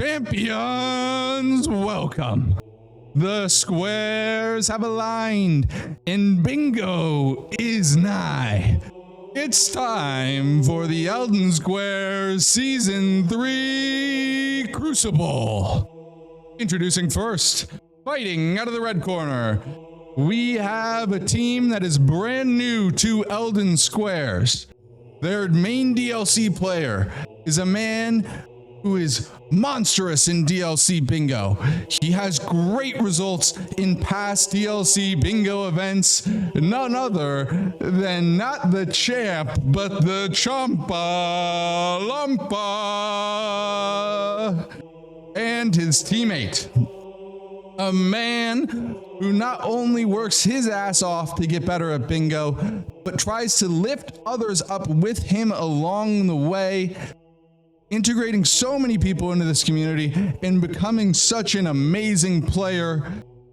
Champions, welcome. The squares have aligned and bingo is nigh. It's time for the Elden Squares Season 3 Crucible. Introducing first, fighting out of the red corner, we have a team that is brand new to Elden Squares. Their main DLC player is a man who is monstrous in DLC bingo. He has great results in past DLC bingo events. None other than not the champ, but the Champa Lampa. And his teammate, a man who not only works his ass off to get better at bingo, but tries to lift others up with him along the way, integrating so many people into this community and becoming such an amazing player.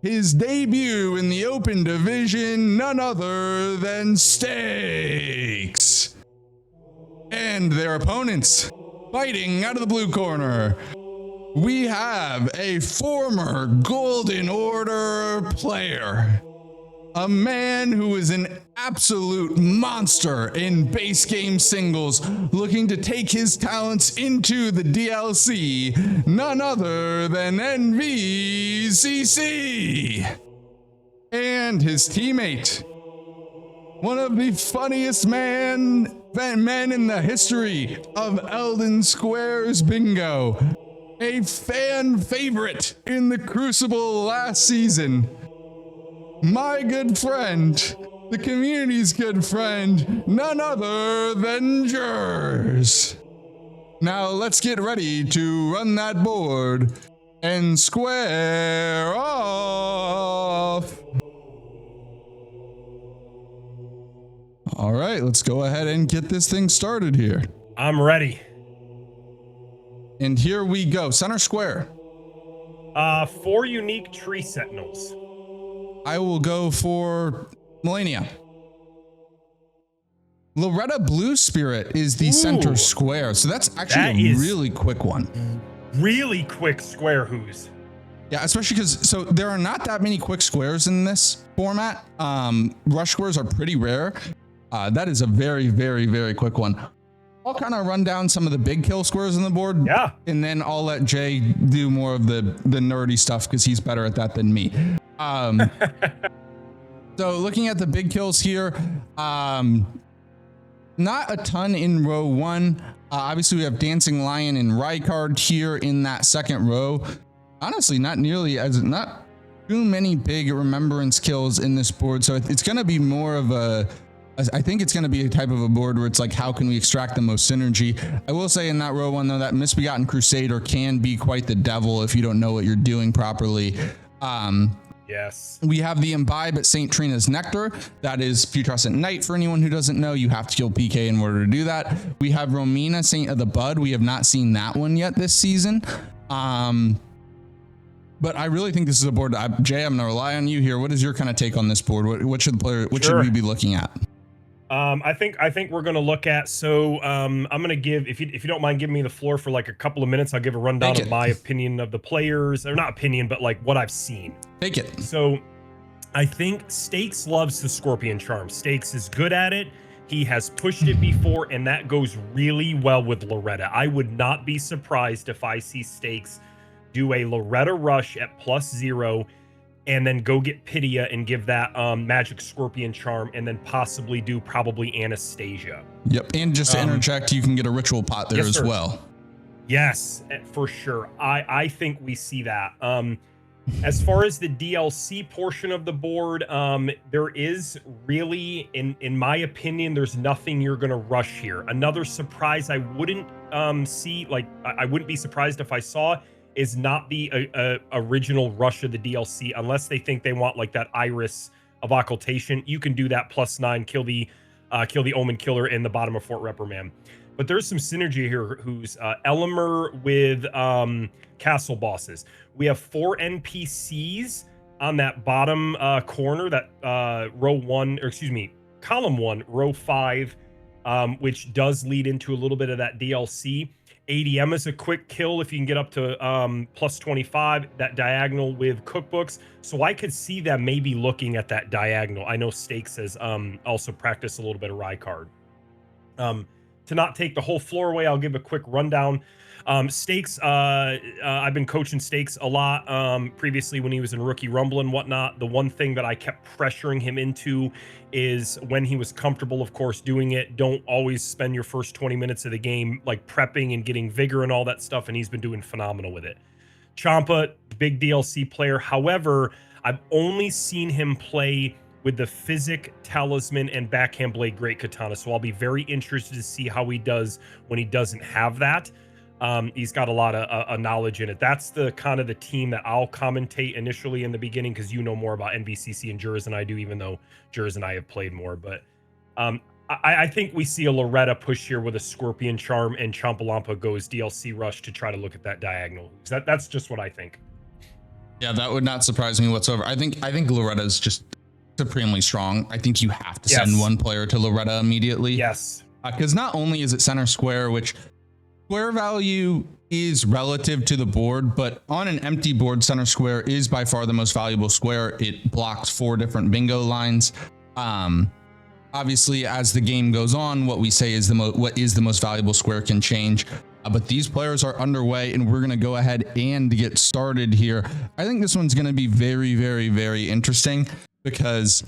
His debut in the open division, none other than Stakes. And their opponents, fighting out of the blue corner, we have a former Golden Order player, a man who is an absolute monster in base game singles, looking to take his talents into the DLC, none other than NVCC. And his teammate, one of the funniest men in the history of Elden Squares bingo, a fan favorite in the Crucible last season, my good friend, the community's good friend, none other than Jers. Now let's get ready to run that board and square off. All right, let's go ahead and get this thing started here. I'm ready. And here we go. Center square. 4 unique tree sentinels. I will go for Melania. Loretta Blue Spirit is the center square, so that's actually a really quick one. Really quick square who's. Yeah, especially because there are not that many quick squares in this format. Rush squares are pretty rare. That is a very, very, very quick one. I'll kind of run down some of the big kill squares on the board. Yeah. And then I'll let Jay do more of the nerdy stuff because he's better at that than me. So looking at the big kills here, not a ton in row 1. Obviously we have Dancing Lion and Rykard here in that second row. Honestly, not too many big remembrance kills in this board. So it's going to be more of I think it's going to be a type of a board where it's like, how can we extract the most synergy? I will say in that row 1 though, that Misbegotten Crusader can be quite the devil if you don't know what you're doing properly. Yes. We have the Imbibe at St. Trina's Nectar. That is Putrescent Knight. For anyone who doesn't know, you have to kill PK in order to do that. We have Romina, Saint of the Bud. We have not seen that one yet this season. But I really think this is a board. Jay, I'm going to rely on you here. What is your kind of take on this board? What should should we be looking at? I think we're going to look at, I'm going to give, if you don't mind giving me the floor for like a couple of minutes, I'll give a rundown of my opinion of the players, or not opinion, but like what I've seen. Take it. So I think Stakes loves the Scorpion Charm. Stakes is good at it. He has pushed it before, and that goes really well with Loretta. I would not be surprised if I see Stakes do a Loretta rush at +0 and then go get Pydia and give that magic Scorpion Charm, and then possibly do probably Anastasia. Yep, and just to interject, you can get a ritual pot there as well. Yes, for sure. I think we see that. As far as the DLC portion of the board, there is really, in my opinion, there's nothing you're going to rush here. Another surprise I wouldn't see, like I wouldn't be surprised if I saw, is not the original rush of the DLC, unless they think they want like that Iris of Occultation. You can do that +9, kill the Omen Killer in the bottom of Fort Reprimand. But there's some synergy here who's Elimer with castle bosses. We have 4 NPCs on that bottom corner, that column 1, row 5, which does lead into a little bit of that DLC. ADM is a quick kill if you can get up to plus 25, that diagonal with cookbooks. So I could see them maybe looking at that diagonal. I know Stakes has also practiced a little bit of Rykard. To not take the whole floor away, I'll give a quick rundown. Stakes, I've been coaching Stakes a lot previously when he was in Rookie Rumble and whatnot. The one thing that I kept pressuring him into is when he was comfortable, of course, doing it, don't always spend your first 20 minutes of the game like prepping and getting vigor and all that stuff, and he's been doing phenomenal with it. Champa, big DLC player. However, I've only seen him play with the Physic, Talisman, and Backhand Blade Great Katana, so I'll be very interested to see how he does when he doesn't have that. He's got a lot of knowledge in it. That's the kind of the team that I'll commentate initially in the beginning, because you know more about NVCC and Jurs than I do, even though Jurs and I have played more. But I think we see a Loretta push here with a Scorpion Charm, and Champalampa goes DLC Rush to try to look at that diagonal. That's just what I think. Yeah, that would not surprise me whatsoever. I think Loretta's just supremely strong. I think you have to send one player to Loretta immediately. Yes. Because not only is it center square, which square value is relative to the board, but on an empty board, center square is by far the most valuable square. It blocks 4 different bingo lines. Obviously, as the game goes on, what we say is what is the most valuable square can change. But these players are underway, and we're going to go ahead and get started here. I think this one's going to be very, very, very interesting because,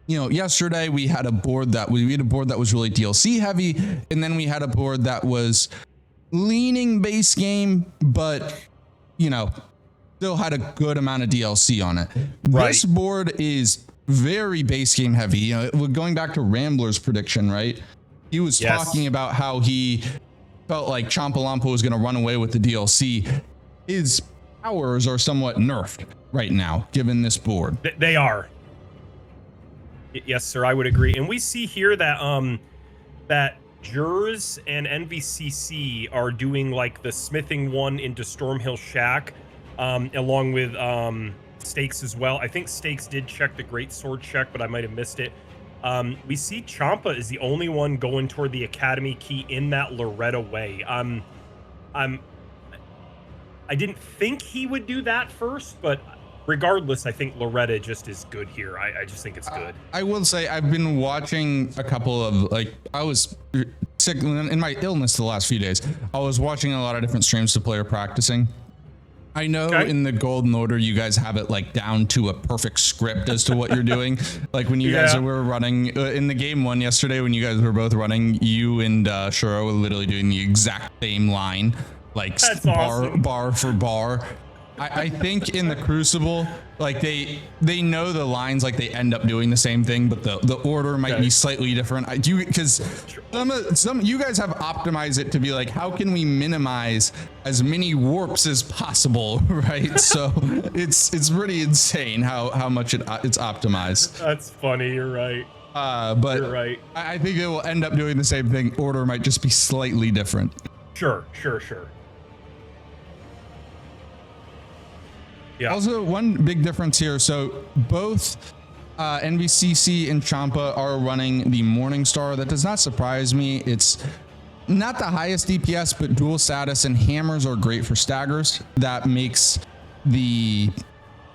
you know, yesterday we had a board that we had a board that was really DLC heavy, and then we had a board that was leaning base game, but, you know, still had a good amount of DLC on it. Right. This board is very base game heavy. You know, going back to Rambler's prediction, right? He was talking about how he felt like Champalampa was going to run away with the DLC. His powers are somewhat nerfed right now, given this board. They are. Yes, sir, I would agree. And we see here that that Jurs and NVCC are doing like the smithing one into Stormhill Shack, along with Stakes as well. I think Stakes did check the Great Sword check, but I might have missed it. We see Champa is the only one going toward the Academy key in that Loretta way. I didn't think he would do that first, but regardless, I think Loretta just is good here. I just think it's good. I will say I've been watching a couple of, like, I was sick in my illness the last few days. I was watching a lot of different streams of player practicing. I know in the Golden Order, you guys have it like down to a perfect script as to what you're doing. Like when you guys were running in the game one yesterday, when you guys were both running, you and Shuro were literally doing the exact same line, like bar for bar. I think in the Crucible, like they know the lines, like they end up doing the same thing, but the order might be slightly different. I do, because some you guys have optimized it to be like, how can we minimize as many warps as possible, right? So it's pretty insane how much it's optimized. That's funny. You're right. But you're right. I think it will end up doing the same thing. Order might just be slightly different. Sure. Yeah. Also, one big difference here. So both NVCC and Champa are running the Morningstar. That does not surprise me. It's not the highest DPS, but dual status and hammers are great for staggers. That makes the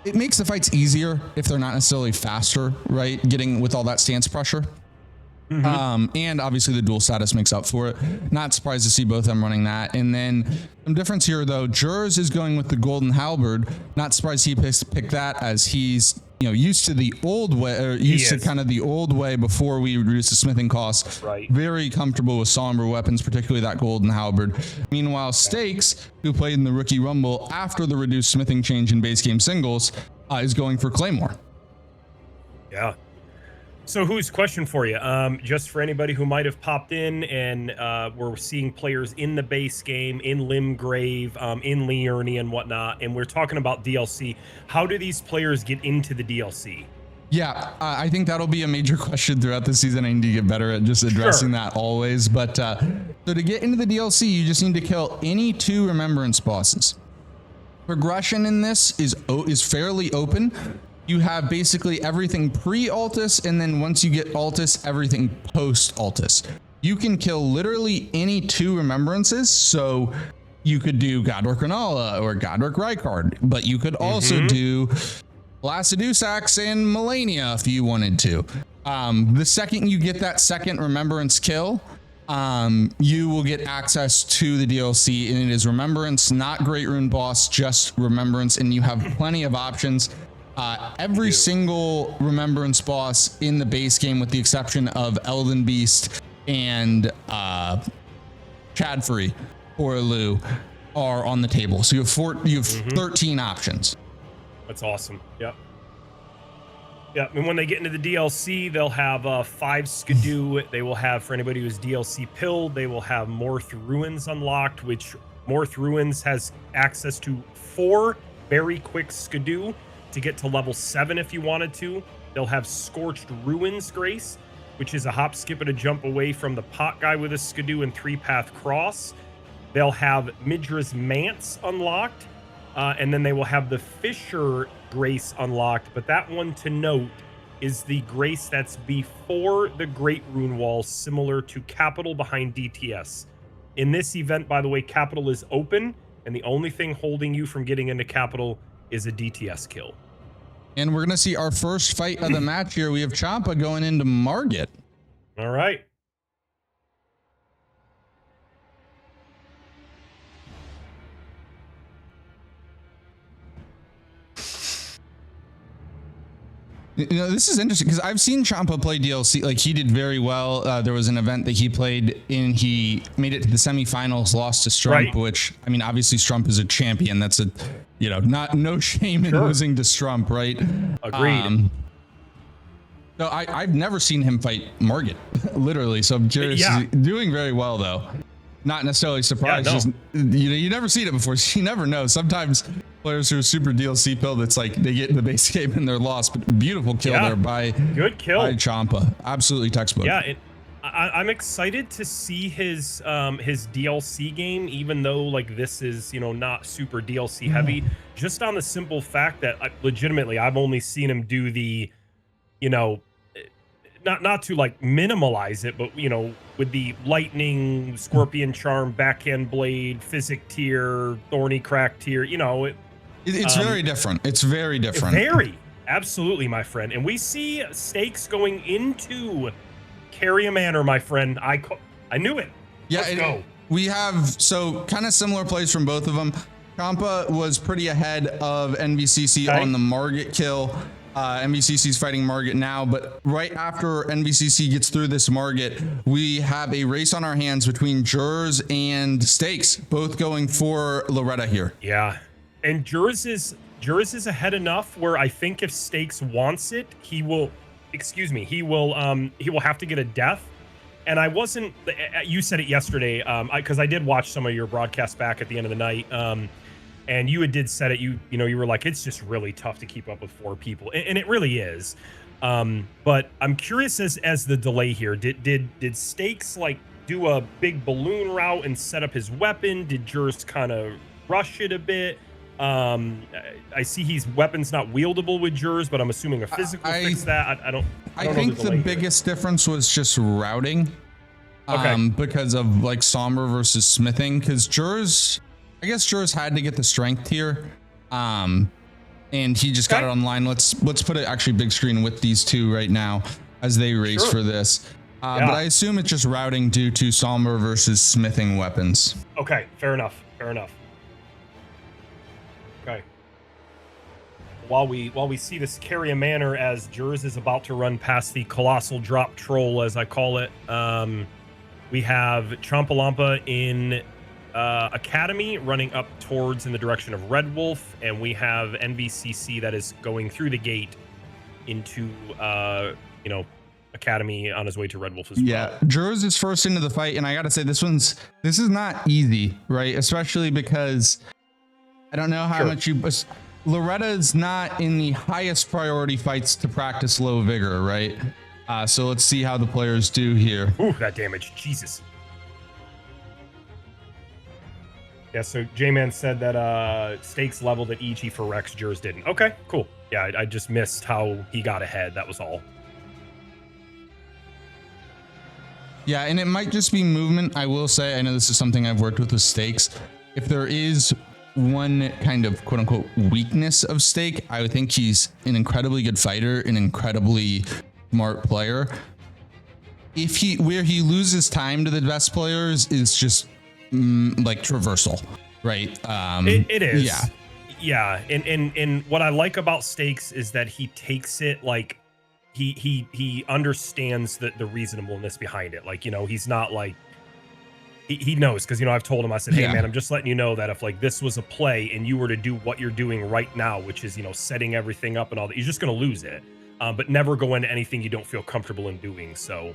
fights easier if they're not necessarily faster, right? Getting with all that stance pressure. And obviously the dual status makes up for it. Not surprised to see both of them running that. And then some difference here though, Jurs is going with the Golden Halberd. Not surprised he picked that, as he's, you know, used to the old way, or used to kind of the old way before we reduced the smithing costs. Right. Very comfortable with somber weapons, particularly that Golden Halberd. Meanwhile, Stakes, who played in the Rookie Rumble after the reduced smithing change in base game singles, is going for Claymore. Yeah. So who's question for you? Just for anybody who might have popped in and we're seeing players in the base game, in Limgrave, in Liurnia and whatnot, and we're talking about DLC. How do these players get into the DLC? Yeah, I think that'll be a major question throughout the season. I need to get better at just addressing that always. But so to get into the DLC, you just need to kill any 2 Remembrance bosses. Progression in this is fairly open. You have basically everything pre-Altus, and then once you get Altus, everything post-Altus. you can kill literally any 2 remembrances. So you could do Godric Renala or Godric Rykard, but you could also do Lacedusax and Melania if you wanted to. The second you get that second remembrance kill, you will get access to the DLC, and it is Remembrance, not Great Rune Boss, just Remembrance, and you have plenty of options. Every single Remembrance boss in the base game, with the exception of Elden Beast and Chadfrey or Lu, are on the table. So you have 13 options. That's awesome. Yep. Yeah, and when they get into the DLC, they'll have 5 Skidoo. They will have, for anybody who's DLC pilled, they will have Morth Ruins unlocked, which Morth Ruins has access to 4 very quick Skidoo to get to level 7 if you wanted to. They'll have Scorched Ruins Grace, which is a hop, skip, and a jump away from the pot guy with a Skidoo and 3-path cross. They'll have Midra's Manse unlocked, and then they will have the Fisher Grace unlocked, but that one to note is the Grace that's before the Great Rune Wall, similar to Capital behind DTS. In this event, by the way, Capital is open, and the only thing holding you from getting into Capital is a DTS kill. And we're gonna see our first fight of the match here. We have Champa going into Margit. All right. You know, this is interesting because I've seen Champa play DLC. Like, he did very well. There was an event that he played in. He made it to the semifinals, lost to Strump, which, I mean, obviously Strump is a champion. That's a, you know, no shame in losing to Strump, right? Agreed. So I've never seen him fight Margit, literally. So I'm curious. He's doing very well, though. Not necessarily surprised. Yeah, no. Just, you know, you never seen it before. So you never know. Sometimes players who are super DLC pilled, it's like they get in the base game and they're lost. But beautiful kill there by Champa. Absolutely textbook. Yeah, I'm excited to see his DLC game, even though like this is, you know, not super DLC heavy. Just on the simple fact that legitimately I've only seen him do the, you know, not to like minimalize it, but you know, with the lightning, scorpion charm, backhand blade, physic tier, thorny crack tier, you know, it's very different. It's very different. Very, absolutely, my friend. And we see stakes going into Carrier Manor, my friend. I knew it. Yeah, Let's go. We have so kind of similar plays from both of them. Champa was pretty ahead of NVCC on the Margit kill. NVCC's fighting Margit now, but right after NVCC gets through this Margit, we have a race on our hands between Jurs and Stakes, both going for Loretta here. Yeah, and Jurs is ahead enough where I think if Stakes wants it, he will have to get a death. And I wasn't, you said it yesterday, because I did watch some of your broadcasts back at the end of the night. And you did said it, you were like, it's just really tough to keep up with 4 people. And it really is. But I'm curious as the delay here, did Stakes like do a big balloon route and set up his weapon? Did Jurs kind of rush it a bit? I see his weapon's not wieldable with Jurs, but I'm assuming a physical fix that. I think the biggest difference was just routing. Because of like Somber versus smithing, because Jurs, I guess Jurs had to get the strength here, and he just got it online. Let's put it actually big screen with these two right now as they race for this. But I assume it's just routing due to Somber versus smithing weapons. Okay, fair enough. Okay. While we see this Carrier Manor as Jurs is about to run past the Colossal Drop Troll, as I call it, we have Champalampa in Academy running up towards in the direction of Red Wolf, and we have NVCC that is going through the gate into Academy on his way to Red Wolf as well. Yeah, Jurs is first into the fight, and I gotta say this is not easy, right? Especially because I don't know how much Loretta is not in the highest priority fights to practice low vigor, right? So let's see how the players do here. Ooh, that damage, Jesus. Yeah, so J-Man said that Stakes leveled at EG for Rex, Jurs didn't. Okay, cool. Yeah, I just missed how he got ahead. That was all. Yeah, and it might just be movement. I will say, I know this is something I've worked with stakes. If there is one kind of quote unquote weakness of Stake, I would think he's an incredibly good fighter, an incredibly smart player. Where he loses time to the best players is just like traversal, right? It is. Yeah. Yeah. And what I like about Stakes is that he takes it like he understands the reasonableness behind it. Like, you know, he's not like, he knows, because, you know, I've told him, I said, hey man, I'm just letting you know that if like this was a play and you were to do what you're doing right now, which is, you know, setting everything up and all that, you're just going to lose it. But never go into anything you don't feel comfortable in doing. So,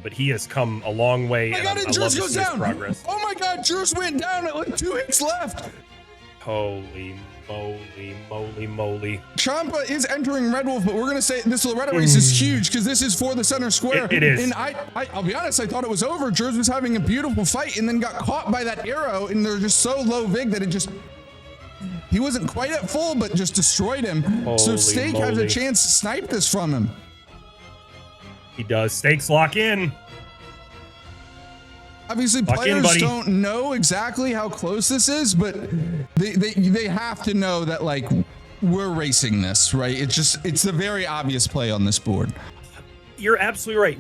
but he has come a long way. I love to see his progress. Oh my God, Jurs went down at like 2 hits left. Holy moly. Champa is entering Red Wolf, but we're going to say this Loretta race is huge because this is for the center square. It is. And I'll be honest, I thought it was over. Jurs was having a beautiful fight and then got caught by that arrow, and they're just so low vig that he wasn't quite at full, but just destroyed him. So Stake has a chance to snipe this from him. He does. Stakes lock in. Obviously, players don't know exactly how close this is, but they have to know that like we're racing this, right? It's a very obvious play on this board. You're absolutely right.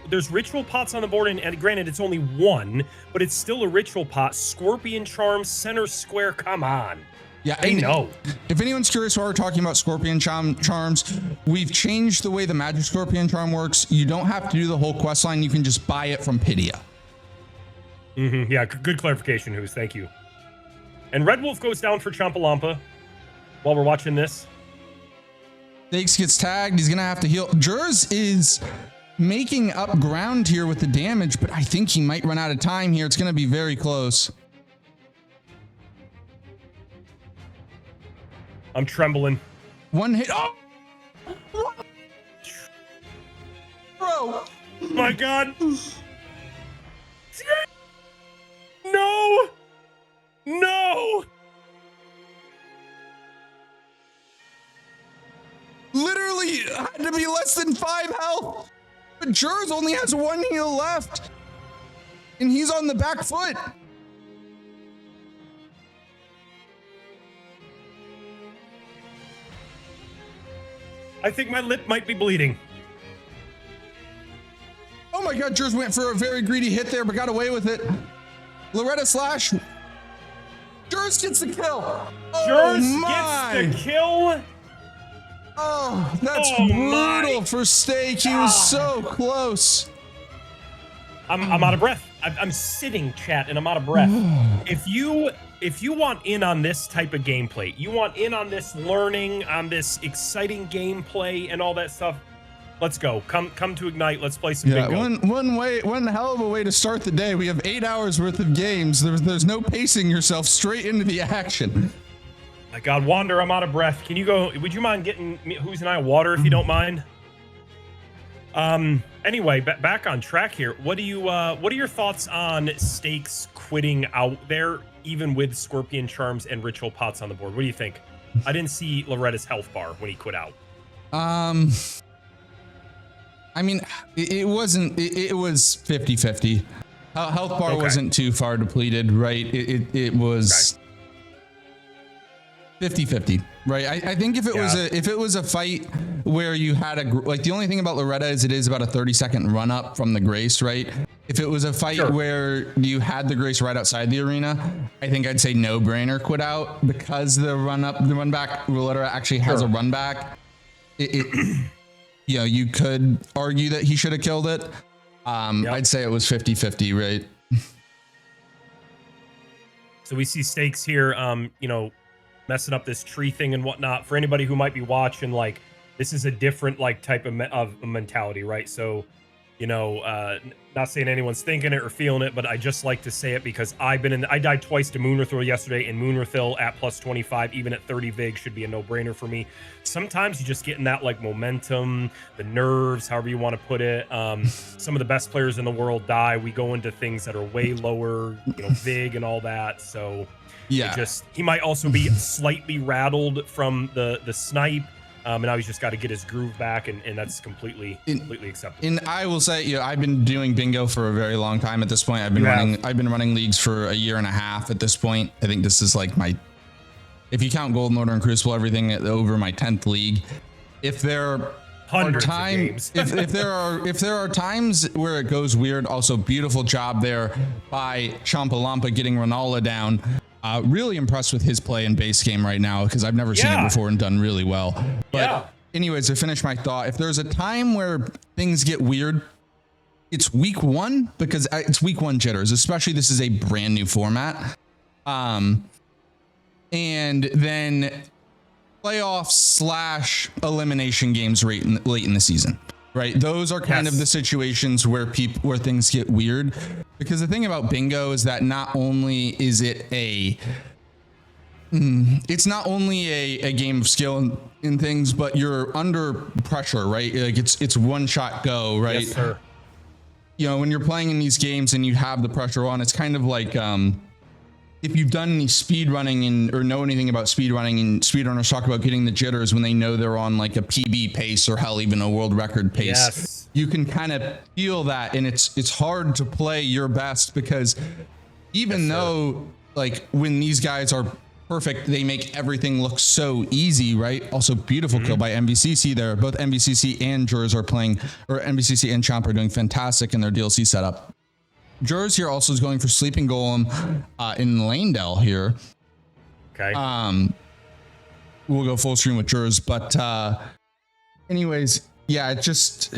There's ritual pots on the board, and granted, it's only one, but it's still a ritual pot. Scorpion Charm, center square. Come on. Yeah, I know. If anyone's curious why we're talking about Scorpion Charms, we've changed the way the Magic Scorpion Charm works. You don't have to do the whole quest line. You can just buy it from Pydia. Yeah, good clarification, Who's. Thank you. And Red Wolf goes down for Champalampa while we're watching this. Stakes gets tagged. He's going to have to heal. Jurs is making up ground here with the damage, but I think he might run out of time here. It's going to be very close. I'm trembling. One hit. Oh! Bro. My God. No! No! Literally had to be less than 5 health. But Jurs only has 1 heal left. And he's on the back foot. I think my lip might be bleeding. Oh my God, Jurs went for a very greedy hit there, but got away with it. Loretta slash. Jurs gets the kill. Jurs gets the kill. Oh, that's brutal for Stake. He was so close. I'm out of breath. I'm sitting, chat, and I'm out of breath. If you want in on this type of gameplay, you want in on this learning, on this exciting gameplay and all that stuff, let's go. Come to Ignite. Let's play some bingo. One hell of a way to start the day. We have 8 hours worth of games. There's no pacing yourself, straight into the action. My God, Wander, I'm out of breath. Can you go? Would you mind getting Who's and I water if you don't mind? Anyway, back on track here. What are your thoughts on Stakes quitting out there, even with Scorpion Charms and Ritual Pots on the board? What do you think? I didn't see Loretta's health bar when he quit out. I mean, it wasn't. It was 50-50. Health bar wasn't too far depleted, right? It was 50-50, right? I think if it was a fight where you had the only thing about Loretta is it is about a 30-second run up from the Grace, right? If it was a fight where you had the Grace right outside the arena, I think I'd say no brainer quit out, because the run back Loretta actually has a run back. You know, you could argue that he should have killed it. I'd say it was 50-50, right? So we see Stakes here, you know, messing up this tree thing and whatnot. For anybody who might be watching, like, this is a different type of mentality, right? So, you know, not saying anyone's thinking it or feeling it, but I just like to say it because I died twice to Moonrathil yesterday, and Moonrathil at plus 25, even at 30 vig, should be a no-brainer for me. Sometimes you just get in that momentum, the nerves, however you want to put it. Some of the best players in the world die. We go into things that are way lower, you know, vig and all that. So yeah, he might also be slightly rattled from the snipe. And now he's just got to get his groove back, and that's completely acceptable. And I will say, you know, I've been doing bingo for a very long time at this point. I've been running leagues for a year and a half at this point. I think this is like my, if you count Golden Order and Crucible, everything over my 10th league. If there Hundreds of games. if there are times where it goes weird, also beautiful job there by Champalampa getting Ronaldo down. Really impressed with his play in base game right now, because I've never seen it before and done really well. But anyways, to finish my thought, if there's a time where things get weird, it's week 1, because it's week 1 jitters, especially this is a brand new format. And then playoff / elimination games late in the season. Right, those are kind of the situations where things get weird, because the thing about bingo is that not only is it it's not only a game of skill in things, but you're under pressure, right? Like it's one shot go, right? Yes, sir. You know, when you're playing in these games and you have the pressure on, it's kind of like if you've done any speed running or know anything about speed running, and speedrunners talk about getting the jitters when they know they're on like a PB pace or hell, even a world record pace. Yes. You can kind of feel that, and it's hard to play your best, because even though like when these guys are perfect, they make everything look so easy, right? Also beautiful kill by MVCC there. Both MVCC and Jurors are playing, or MVCC and Chomp are doing fantastic in their DLC setup. Jurors here also is going for Sleeping Golem in Lanedale here. Okay. We'll go full screen with Jurors, but anyways, yeah, it just,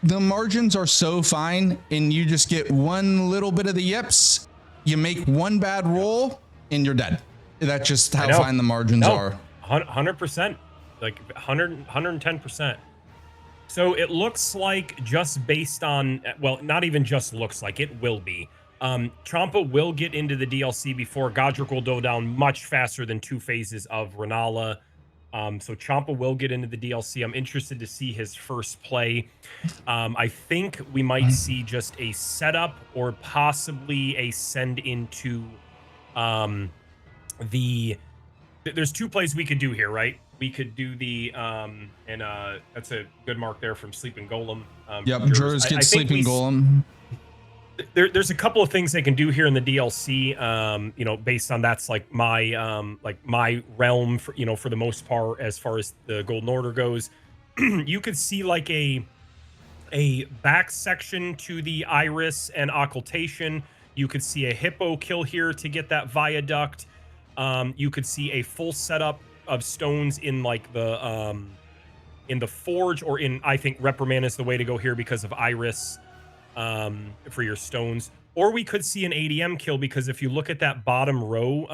the margins are so fine, and you just get one little bit of the yips, you make one bad roll, and you're dead. That's just how fine the margins are. 100%, like 110%. So it looks like, just based on, well, not even just looks like, it will be. Champa will get into the DLC before Godric will go down much faster than 2 phases of Renala. So Champa will get into the DLC. I'm interested to see his first play. I think we might see just a setup, or possibly a send into there's 2 plays we could do here, right? We could do the that's a good mark there from Sleeping Golem. Yep, Jurors get Sleeping Golem. There's a couple of things they can do here in the DLC, you know, based on that's like my realm, for, you know, for the most part, as far as the Golden Order goes. You could see like a back section to the Iris and Occultation. You could see a Hippo kill here to get that Viaduct. You could see a full setup of stones in like the Forge, or in, I think Reprimand is the way to go here because of Iris for your stones. Or we could see an ADM kill, because if you look at that bottom row,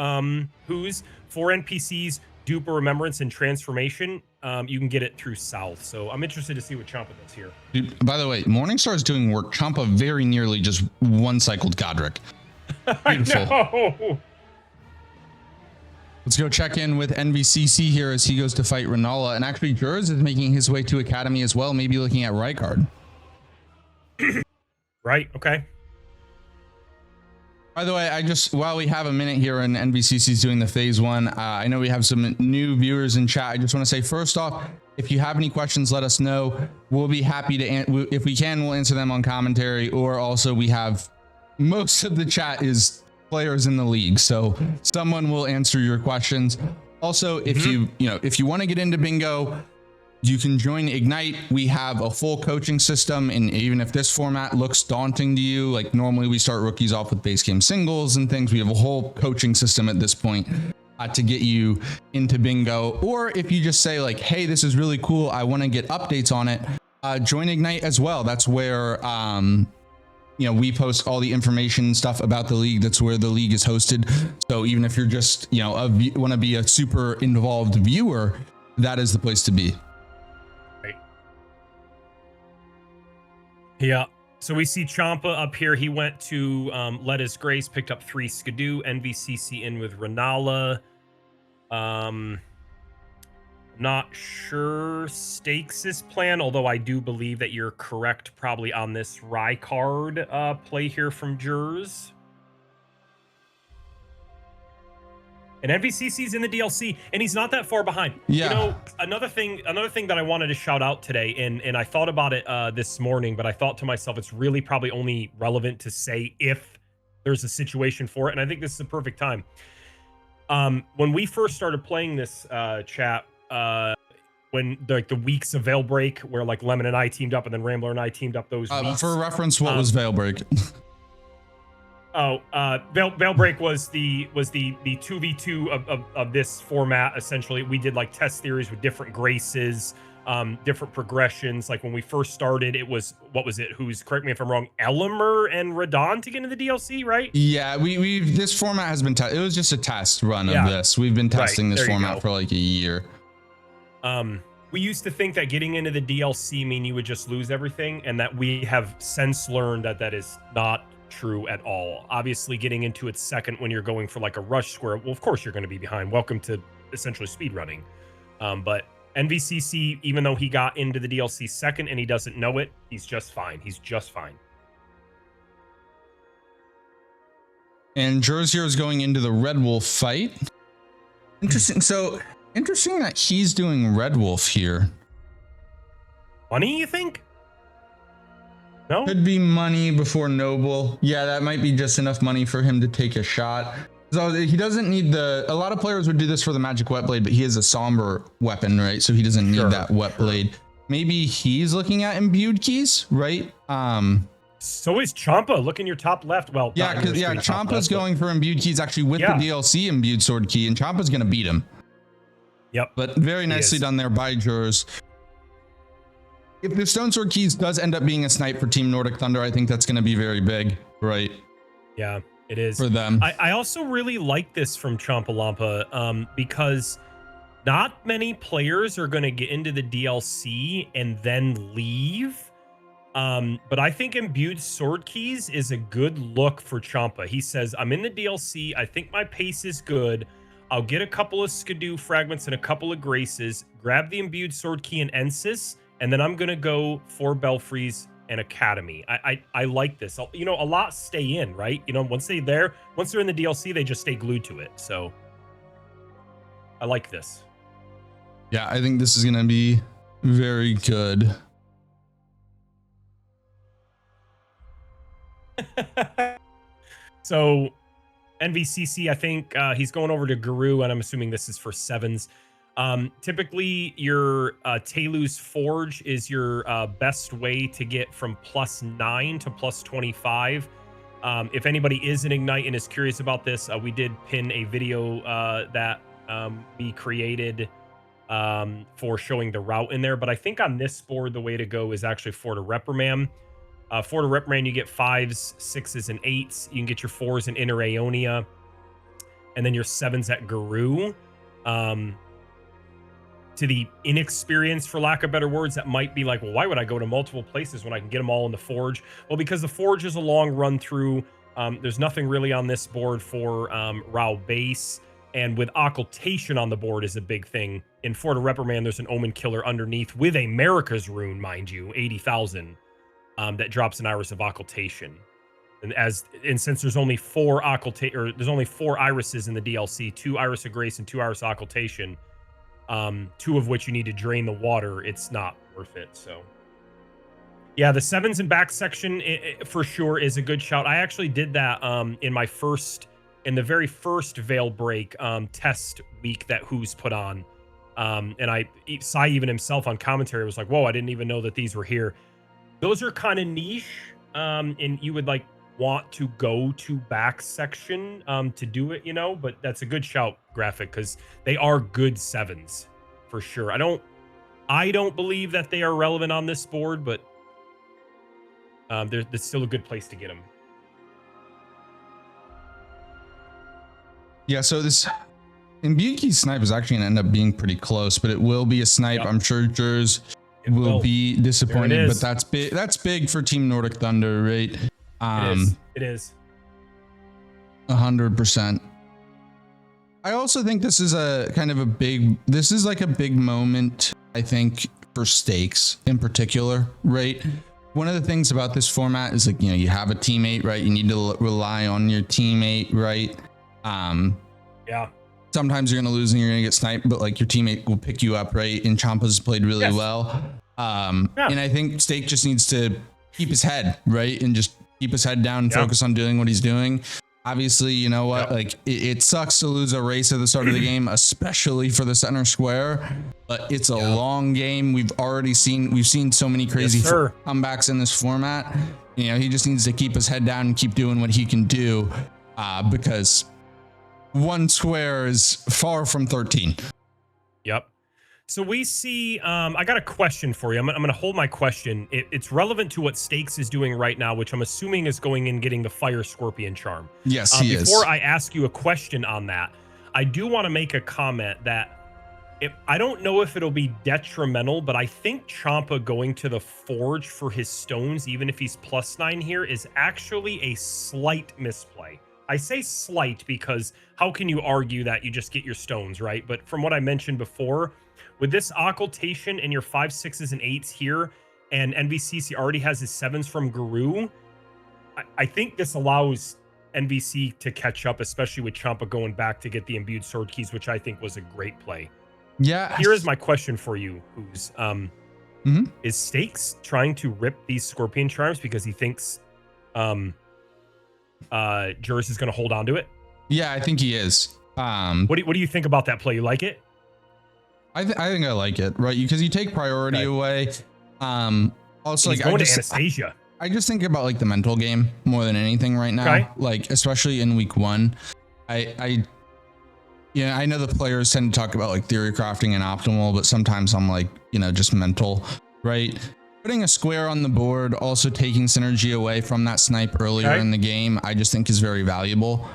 who's 4 NPCs, Dupe or Remembrance, and Transformation, you can get it through South. So I'm interested to see what Champa does here. Dude, by the way, Morningstar is doing work. Champa very nearly just one-cycled Godric. Beautiful. I know. Let's go check in with NVCC here as he goes to fight Renala. And actually, Jurors is making his way to Academy as well, maybe looking at Rykard. Right, okay. By the way, while we have a minute here and NVCC is doing the phase 1, I know we have some new viewers in chat. I just want to say, first off, if you have any questions, let us know. We'll be happy to, if we can, we'll answer them on commentary. Or also, we have, most of the chat is players in the league, so someone will answer your questions. Also, if you want to get into bingo, you can join Ignite. We have a full coaching system, and even if this format looks daunting to you, like normally we start rookies off with base game singles and things, we have a whole coaching system at this point to get you into bingo. Or if you just say like, hey, this is really cool, I want to get updates on it, join Ignite as well. That's where we post all the information stuff about the league. That's where the league is hosted. So even if you're just want to be a super involved viewer, that is the place to be. Yeah. So we see Champa up here. He went to Let His Grace, picked up 3 Skidoo, NVCC in with Renala. Not sure Stakes' plan, although I do believe that you're correct probably on this Rykard play here from Jurors. And MVCC's in the DLC, and he's not that far behind. Yeah. You know, another thing that I wanted to shout out today, and I thought about it this morning, but I thought to myself, it's really probably only relevant to say if there's a situation for it, and I think this is a perfect time. When we first started playing this chat, when the weeks of Veil Break, where like Lemon and I teamed up, and then Rambler and I teamed up those weeks. For reference, what was Veil Break? Veil Break was the 2v2 of this format. Essentially, we did like test theories with different graces, different progressions. Like when we first started, it was, what was it? Correct me if I'm wrong, Elimer and Radon to get into the DLC, right? Yeah, this format has been it was just a test run of this. We've been testing this format for like a year. We used to think that getting into the DLC mean you would just lose everything, and that we have since learned that that is not true at all. Obviously, getting into it second when you're going for like a rush square, well, of course you're going to be behind. Welcome to essentially speed running. But NVCC, even though he got into the DLC second and he doesn't know it, he's just fine. He's just fine. And Jersey is going into the Red Wolf fight. Interesting. So interesting that he's doing Red Wolf here. Money, you think? No? Could be money before Noble. Yeah, that might be just enough money for him to take a shot. So he doesn't need a lot of players would do this for the Magic Wet Blade, but he has a somber weapon, right? So he doesn't need that Wet Blade. Maybe he's looking at imbued keys, right? So is Champa. Look in your top left. Well, yeah, because Champa's going for imbued keys actually with the DLC imbued sword key, and Champa's gonna beat him. Yep. But very nicely done there by Jurs. If the Stone Sword Keys does end up being a snipe for Team Nordic Thunder, I think that's going to be very big, right? Yeah, it is. For them. I also really like this from Champa because not many players are going to get into the DLC and then leave. But I think Imbued Sword Keys is a good look for Champa. He says, I'm in the DLC. I think my pace is good. I'll get a couple of Skidoo fragments and a couple of graces, grab the Imbued Sword Key and Ensis, and then I'm going to go for Belfries and Academy. I like this. You know, a lot stay in, right? You know, once they're in the DLC, they just stay glued to it. So I like this. Yeah, I think this is going to be very good. So NVCC, I think he's going over to Guru, and I'm assuming this is for sevens. Typically, your Telu's Forge is your best way to get from +9 to +25. If anybody is an Ignite and is curious about this, we did pin a video that we created for showing the route in there. But I think on this board, the way to go is actually Fort of Reprimand. Fort of Reprimand, you get 5s, 6s, and 8s. You can get your 4s in Inner Aeonia, and then your 7s at Guru. To the inexperienced, for lack of better words, that might be like, well, why would I go to multiple places when I can get them all in the Forge? Well, because the Forge is a long run through. There's nothing really on this board for Rao base, and with Occultation on the board is a big thing. In Fort of Reprimand, there's an Omen Killer underneath with a America's Rune, mind you, 80,000, that drops an Iris of Occultation. And since there's only 4 there's only 4 irises in the DLC, 2 Iris of Grace and 2 Iris of Occultation. 2 of which you need to drain the water, it's not worth it. So yeah, the 7s and back section for sure is a good shout. I actually did that in the very first Veil Break test week that Who's put on. And Sai even himself on commentary was like, whoa, I didn't even know that these were here. Those are kind of niche, and you would like want to go to back section to do it, you know, but that's a good shout, Graphic, because they are good 7s for sure. I don't believe that they are relevant on this board, but there's still a good place to get them. Yeah, so this Imbuki snipe is actually going to end up being pretty close, but it will be a snipe. Yep. I'm sure Jurs will be disappointed, but that's big. That's big for Team Nordic Thunder, right? It is 100%. I also think this is this is like a big moment, I think, for stakes in particular, right? One of the things about this format is like, you know, you have a teammate, right? You need to rely on your teammate, right? Yeah. sometimes you're going to lose and you're going to get sniped, but like your teammate will pick you up, right? And Champa's played really well. And I think Stake just needs to keep his head, right? And just keep his head down and focus on doing what he's doing. Obviously, you know what? Like it sucks to lose a race at the start of the game, especially for the center square, but it's a long game. We've seen so many crazy comebacks in this format. You know, he just needs to keep his head down and keep doing what he can do, because one square is far from 13. Yep. So we see, I got a question for you. I'm going to hold my question. It's relevant to what Stakes is doing right now, which I'm assuming is going and getting the Fire Scorpion charm. Yes, he is. Before I ask you a question on that, I do want to make a comment that I don't know if it'll be detrimental, but I think Champa going to the Forge for his stones, even if he's +9 here, is actually a slight misplay. I say slight because how can you argue that you just get your stones, right? But from what I mentioned before, with this occultation and your 5s, 6s, and 8s here, and NVCC already has his 7s from Guru, I think this allows NVC to catch up, especially with Champa going back to get the imbued sword keys, which I think was a great play. Yeah. Here is my question for you, who's is Stakes trying to rip these Scorpion charms because he thinks Juris is going to hold on to it? Yeah, I think he is. What do you think about that play? You like it? I think I like it, right? Because you take priority away. Also, like going to Anastasia. I just think about like the mental game more than anything right now. Like especially in week 1, I know the players tend to talk about like theory crafting and optimal, but sometimes I'm like, you know, just mental, right? Putting a square on the board, also taking synergy away from that snipe earlier in the game, I just think is very valuable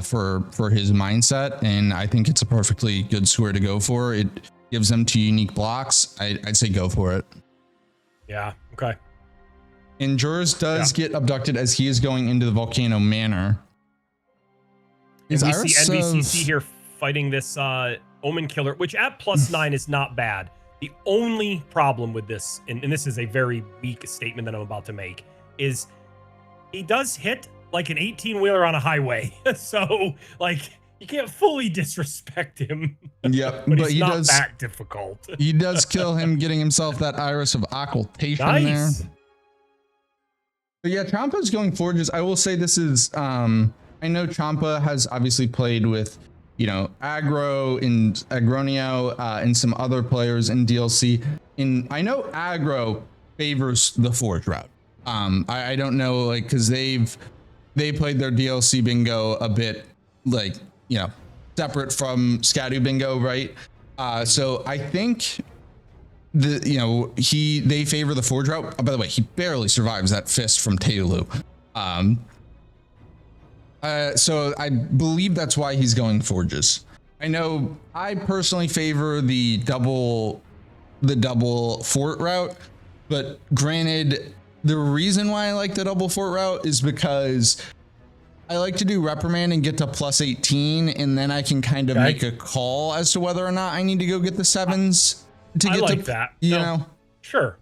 for his mindset, and I think it's a perfectly good square to go for. It gives them 2 unique blocks. I'd say go for it. Yeah. Okay. And Juris does get abducted as he is going into the Volcano Manor. We see NVCC here fighting this Omen Killer, which at +9 is not bad. The only problem with this, and this is a very weak statement that I'm about to make, is he does hit like an 18-wheeler on a highway. So, like, you can't fully disrespect him. Yep, but he's not that difficult. He does kill him, getting himself that Iris of Occultation there. But yeah, Champa's going Forges. I will say this is, I know Champa has obviously played with, you know, Aggro and Agronio and some other players in DLC. And I know Aggro favors the Forge route. I don't know, like, because they played their DLC bingo a bit, like, you know, separate from Scadu bingo, right? So I think they favor the Forge route. Oh, by the way, he barely survives that fist from Teulu. So I believe that's why he's going Forges. I know I personally favor the double fort route, but granted, the reason why I like the double fort route is because I like to do reprimand and get to +18, and then I can kind of make a call as to whether or not I need to go get the 7s to get to that. You know, sure.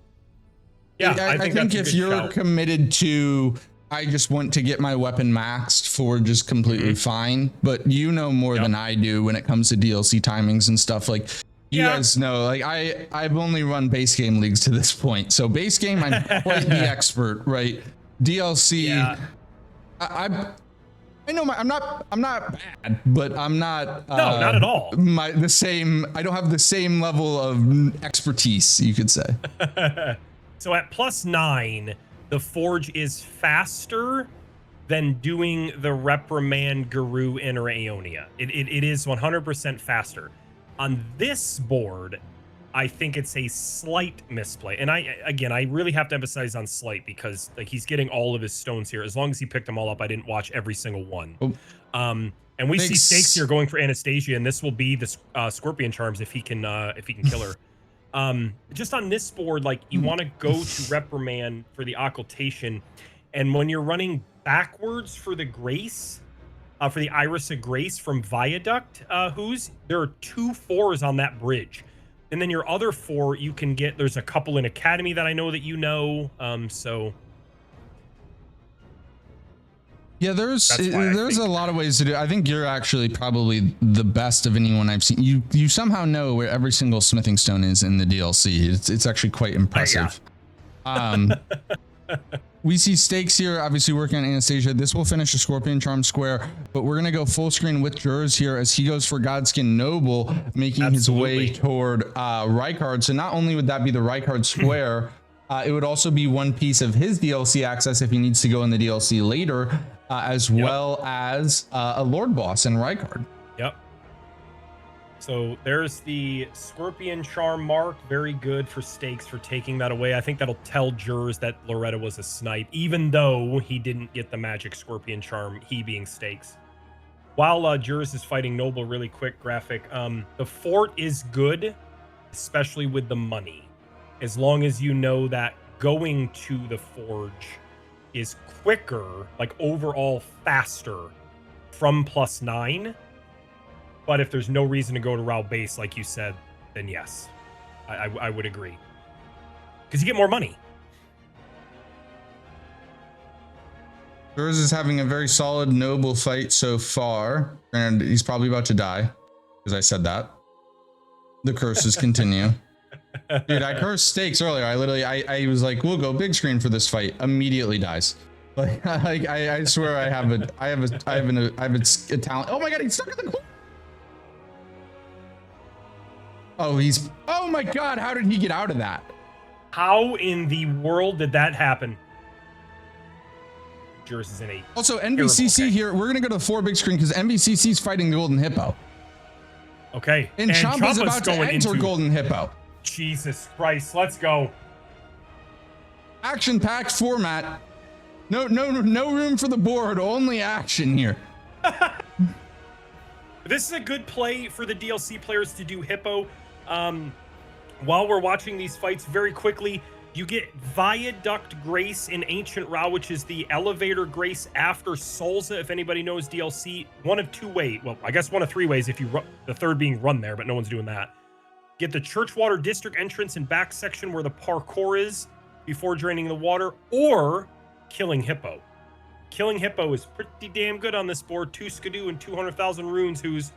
Yeah, I think if you're committed to, I just want to get my weapon maxed, Forge is completely fine. But you know more than I do when it comes to DLC timings and stuff. Like you guys know, like I've only run base game leagues to this point. So base game, I'm quite the expert, right? DLC, I know I'm not bad, but I'm not. No, not at all. I don't have the same level of expertise, you could say. So at +9, the Forge is faster than doing the reprimand Guru Inner Aeonia. It is 100% faster. On this board, I think it's a slight misplay. And I really have to emphasize on slight because like he's getting all of his stones here. As long as he picked them all up, I didn't watch every single one. And we see Stakes here going for Anastasia, and this will be the Scorpion charms if he can kill her. Just on this board, like you want to go to reprimand for the occultation, and when you're running backwards for the Grace, for the Iris of Grace from Viaduct, there are 2 4s on that bridge. And then your other 4 you can get, there's a couple in Academy that I know that you know. So Yeah, there's That's why there's a lot of ways to do it. I think you're actually probably the best of anyone I've seen. You somehow know where every single smithing stone is in the DLC. It's actually quite impressive. We see Stakes here, obviously working on Anastasia. This will finish the Scorpion Charm Square, but we're gonna go full screen with Jurs here as he goes for Godskin Noble, making his way toward Rykard. So not only would that be the Rykard Square, it would also be one piece of his DLC access if he needs to go in the DLC later, as well as a Lord Boss in Rykard. Yep. So there's the Scorpion Charm mark. Very good for Stakes for taking that away. I think that'll tell Jurs that Loretta was a snipe, even though he didn't get the magic Scorpion Charm, he being Stakes. While Jurs is fighting Noble, really quick graphic, the fort is good, especially with the money. As long as you know that going to the forge is quicker, like overall faster from +9. But if there's no reason to go to Rao base, like you said, then yes, I would agree. Because you get more money. Jurs is having a very solid Noble fight so far, and he's probably about to die, because I said that. The curses continue. Dude, I cursed Stakes earlier. I was like, we'll go big screen for this fight. Immediately dies. Like, I swear I have a talent. Oh my god, he's stuck in the corner. Oh my god, how did he get out of that? How in the world did that happen? Jurs is in 8. Also, NBCC here, we're gonna go to 4 big screen because NBCC's fighting the Golden Hippo. Okay. And Champa's about to enter Golden Hippo. Jesus Christ, let's go. Action-packed format. No room for the board, only action here. This is a good play for the DLC players to do Hippo. While we're watching these fights, very quickly, you get Viaduct Grace in Ancient Ra, which is the elevator grace after Solza, if anybody knows DLC. One of 2 ways. Well, I guess one of 3 ways if you the third being run there, but no one's doing that. Get the Churchwater District entrance and back section where the parkour is before draining the water, or killing Hippo. Killing Hippo is pretty damn good on this board. 2 Skidoo and 200,000 runes. Who's?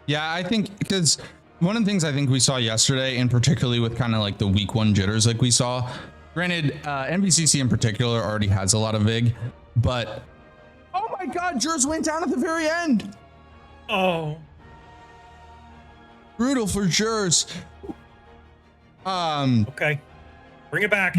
Yeah, I think because one of the things I think we saw yesterday, and particularly with kind of like the week 1 jitters like we saw, granted, NBCC in particular already has a lot of VIG, but oh my god, Jurs went down at the very end. Oh. Brutal for Jurs. Okay. Bring it back.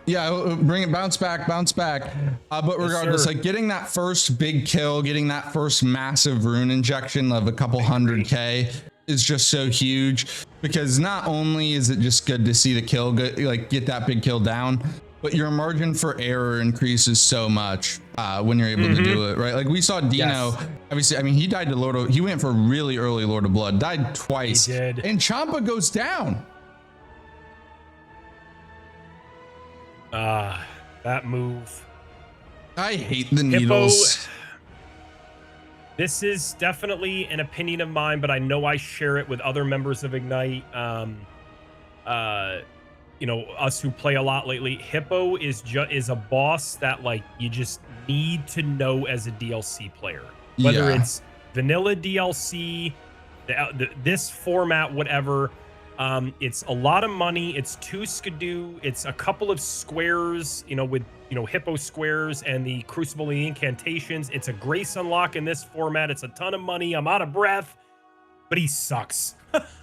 Yeah, bring it, bounce back. But regardless, like getting that first big kill, getting that first massive rune injection of a couple 100K is just so huge, because not only is it just good to see the kill, get that big kill down, but your margin for error increases so much when you're able to do it, right? Like we saw Dino, obviously, I mean, he died to he went for really early Lord of Blood, died twice, He did. and Champa goes down. That move. I hate the needles. This is definitely an opinion of mine, but I know I share it with other members of Ignite. You know, us who play a lot lately. Hippo is a boss that like you just need to know as a DLC player, whether it's vanilla DLC, this format, whatever. It's a lot of money. It's 2 Skidoo. It's a couple of squares, you know, with, you know, Hippo squares and the Crucible and the incantations. It's a grace unlock in this format. It's a ton of money. I'm out of breath, but he sucks.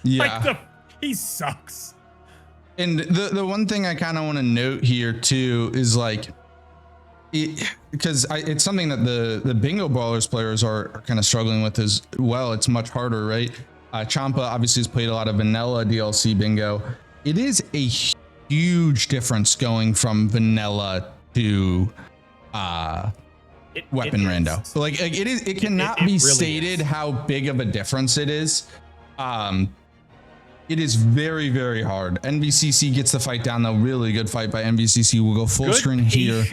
Yeah. He sucks. And the one thing I kind of want to note here too is like, because it's something that the Bingo Brawlers players are kind of struggling with as well. It's much harder, right? Champa obviously has played a lot of vanilla DLC bingo. It is a huge difference going from vanilla to weapon rando. So like it cannot be stated how big of a difference it is. It is very, very hard. NBCC gets the fight down though. Really good fight by NBCC. We'll go full screen here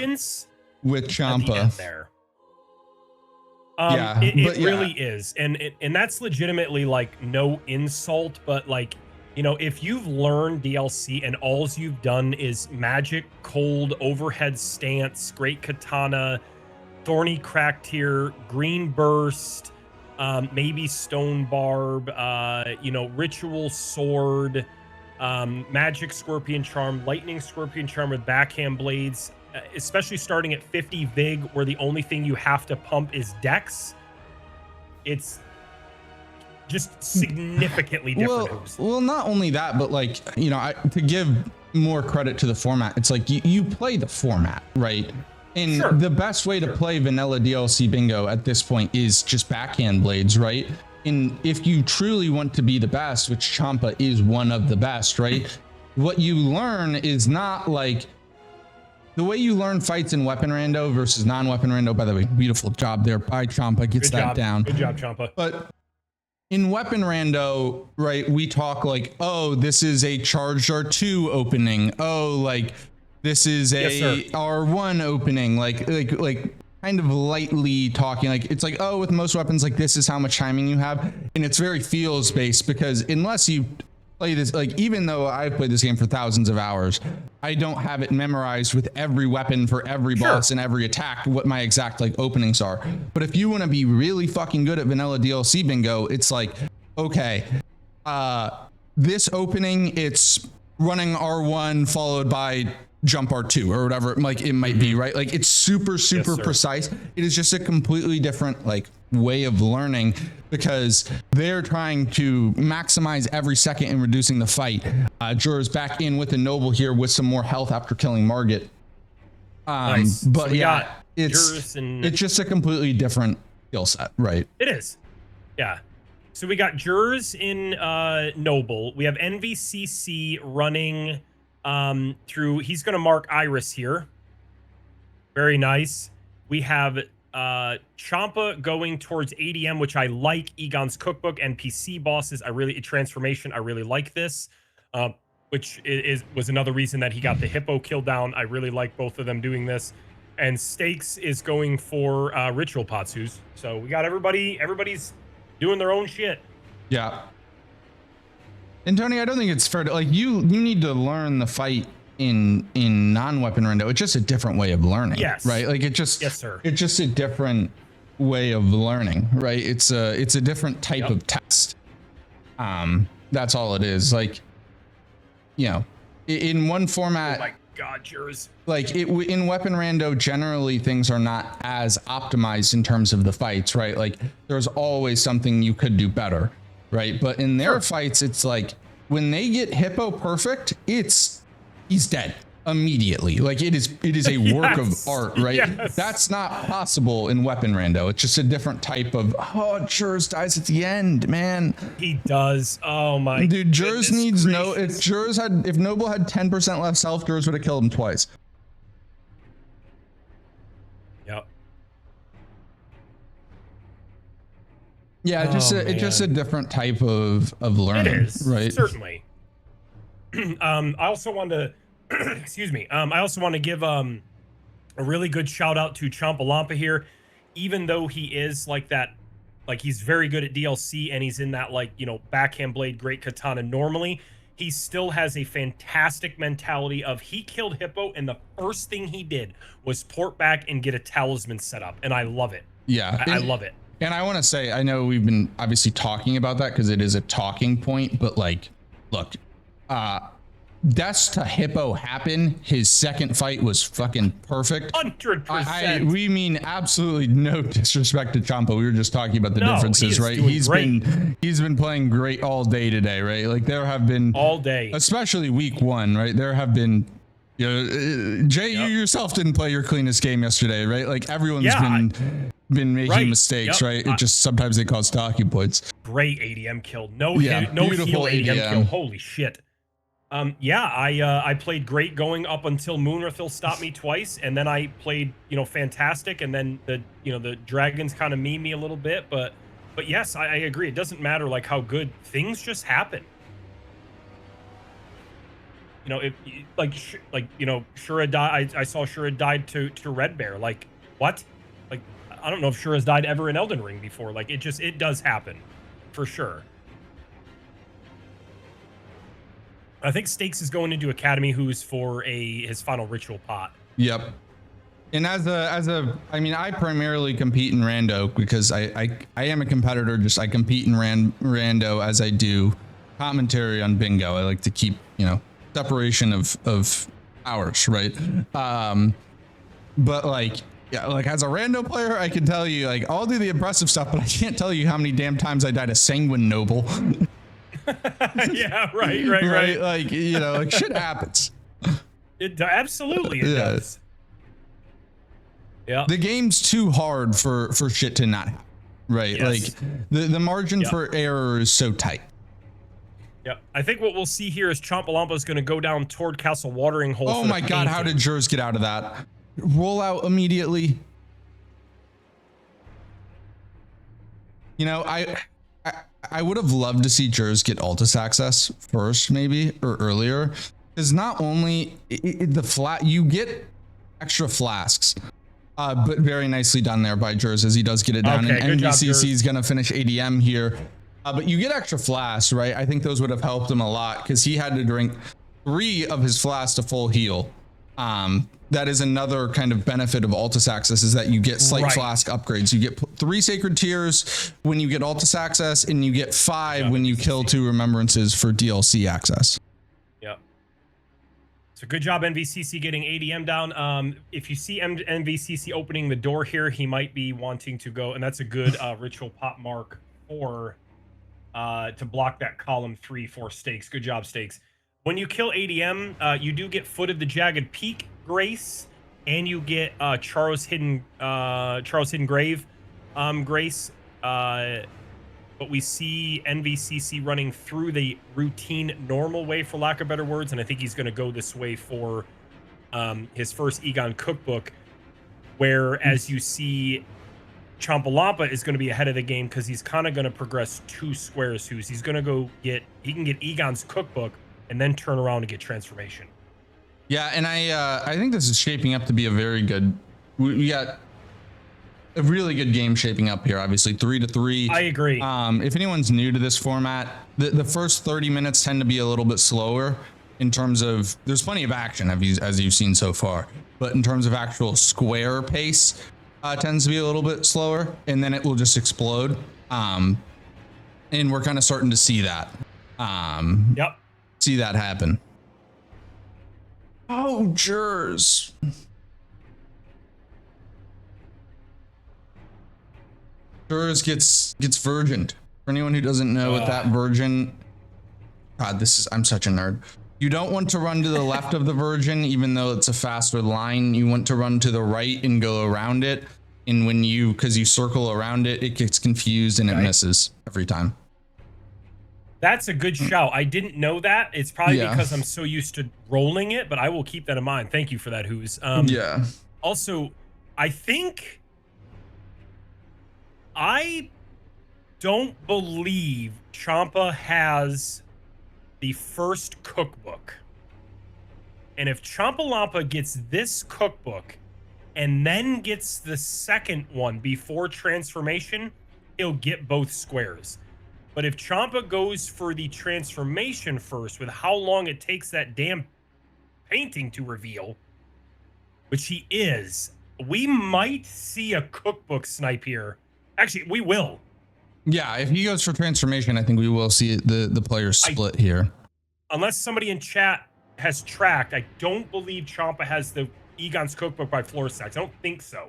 with Champa. It really is, and that's legitimately like no insult, but like, you know, if you've learned DLC and alls you've done is magic, cold, overhead stance, great katana, Thorny Cracked here, Green Burst, maybe Stone Barb, Ritual Sword, Magic Scorpion Charm, Lightning Scorpion Charm with Backhand Blades, especially starting at 50 Vig, where the only thing you have to pump is Dex. It's just significantly different. Well, not only that, but like, to give more credit to the format, it's like you play the format, right? And Sure. the best way to play vanilla DLC bingo at this point is just backhand blades, right? And if you truly want to be the best, which Champa is one of the best, right? What you learn is not like the way you learn fights in weapon rando versus non-weapon rando. By the way, beautiful job there by Champa, gets that down. Good job, Champa. But in weapon rando, right, we talk like, oh, this is a charged R2 opening. Oh, like this is a R1 opening, like kind of lightly talking, like it's like, oh, with most weapons, like this is how much timing you have. And it's very feels based, because unless you play this, like, even though I've played this game for thousands of hours, I don't have it memorized with every weapon for every boss and every attack what my exact like openings are. But if you want to be really fucking good at vanilla DLC bingo, it's like, okay, this opening, it's running R1 followed by jump R2 or whatever like it might be, right? Like it's super precise. It is just a completely different like way of learning, because they're trying to maximize every second and reducing the fight. Jor's back in with a noble here with some more health after killing Margit. Nice. But so yeah, it's just a completely different skill set, right? It is. Yeah. So we got Jurs in Noble. We have NVCC running through, he's going to mark Iris here. Very nice. We have Champa going towards ADM, which I like. Egon's Cookbook, NPC bosses. Transformation. I really like this, which was another reason that he got the hippo kill down. I really like both of them doing this. And Stakes is going for Ritual Patsus. So we got everybody's doing their own shit. Yeah. And Tony, I don't think it's fair to like you need to learn the fight in non-weapon rando. It's just a different way of learning. Yes. Right? Like it just yes, sir. It's just a different way of learning, right? It's a different type of test. That's all it is. Like, in one format. Oh my God, yours. Like in weapon rando, generally things are not as optimized in terms of the fights, right? Like there's always something you could do better, right? But in their fights, it's like when they get hippo perfect, he's dead immediately. Like it is a work of art, right? Yes. That's not possible in weapon rando. It's just a different type of Jurs dies at the end, man. He does. Oh my dude, Jurs needs gracious. if Noble had 10% less health, Jurs would have killed him twice. Yep. Yeah, it's just a different type of learning. It is, right? Certainly. I also want to excuse me. I also want to give a really good shout out to Champa here. Even though he is like that, like he's very good at DLC and he's in that like, backhand blade great katana normally, he still has a fantastic mentality of he killed Hippo and the first thing he did was port back and get a talisman set up, and I love it. Yeah. I love it. And I want to say, I know we've been obviously talking about that because it is a talking point, but like, look, deaths to Hippo happen. His second fight was fucking perfect. 100%. We mean absolutely no disrespect to Champa. We were just talking about the differences, right? He's been playing great all day today, right? Like there have been all day, especially week one, right? There have been, Jay, you yourself didn't play your cleanest game yesterday, right? Like everyone's been making mistakes, right? It just sometimes they cause talking points. Great ADM kill. No heal ADM kill. Holy shit. I played great going up until Moonrathil stopped me twice, and then I played, fantastic, and then the dragons kind of meme me a little bit, but yes, I agree. It doesn't matter like how good things just happen. Shura died. I saw Shura died to Red Bear. Like what? Like I don't know if Shura's died ever in Elden Ring before. Like it does happen, for sure. I think Stakes is going into Academy, who's for his final ritual pot. Yep. And I mean, I primarily compete in rando because I am a competitor. Just I compete in rando as I do commentary on bingo. I like to keep, you know, separation of hours, right? But like, yeah, like as a rando player, I can tell you, like, I'll do the impressive stuff, but I can't tell you how many damn times I died a sanguine noble. Yeah, right. Like, you know, like shit happens. It absolutely it does. Yeah. The game's too hard for shit to not happen, right? Yes. Like the margin for error is so tight. Yeah, I think what we'll see here is Chompalompa is going to go down toward Castle Watering Hole. Oh my god, how did Jurs get out of that? Roll out immediately. You know, I would have loved to see Jurs get Altus access first, maybe, or earlier, because not only you get extra flasks, but very nicely done there by Jurs as he does get it down. Okay, and good job, NVCC is going to finish ADM here. But you get extra flasks, right? I think those would have helped him a lot because he had to drink 3 of his flasks to full heal. That is another kind of benefit of Altus access is that you get slight flask upgrades. You get 3 sacred tears when you get Altus access, and you get 5 when you kill 2 remembrances for DLC access. Yeah. So good job, NVCC, getting ADM down. If you see NVCC opening the door here, he might be wanting to go, and that's a good ritual pop mark for to block that column 3 for Stakes. Good job, Stakes. When you kill ADM, you do get Foot of the Jagged Peak Grace, and you get Charles Hidden Grave Grace. But we see NVCC running through the routine normal way, for lack of better words, and I think he's going to go this way for his first Egon cookbook, where, as you see, Chompalompa is going to be ahead of the game because he's kind of going to progress 2 squares. He's going to go get, he can get Egon's cookbook and then turn around and get transformation. Yeah, and I think this is shaping up to be a very good. We got a really good game shaping up here. Obviously, 3-3. I agree. If anyone's new to this format, the first 30 minutes tend to be a little bit slower in terms of there's plenty of action as you've seen so far, but in terms of actual square pace, tends to be a little bit slower, and then it will just explode. And we're kind of starting to see that. Yep. See that happen. Oh, Jurs. Jurs gets virgined. For anyone who doesn't know what that virgin, God, I'm such a nerd. You don't want to run to the left of the virgin, even though it's a faster line. You want to run to the right and go around it. And because you circle around it, it gets confused and it misses every time. That's a good shout. I didn't know that. It's probably because I'm so used to rolling it, but I will keep that in mind. Thank you for that, Who's. Yeah. Also, I don't believe Champa has the first cookbook. And if Chompalompa gets this cookbook and then gets the second one before transformation, he'll get both squares. But if Champa goes for the transformation first, with how long it takes that damn painting to reveal, which he is, we might see a cookbook snipe here. Actually, we will. Yeah, if he goes for transformation, I think we will see the players split here. Unless somebody in chat has tracked, I don't believe Champa has the Egon's cookbook by floor stacks. I don't think so.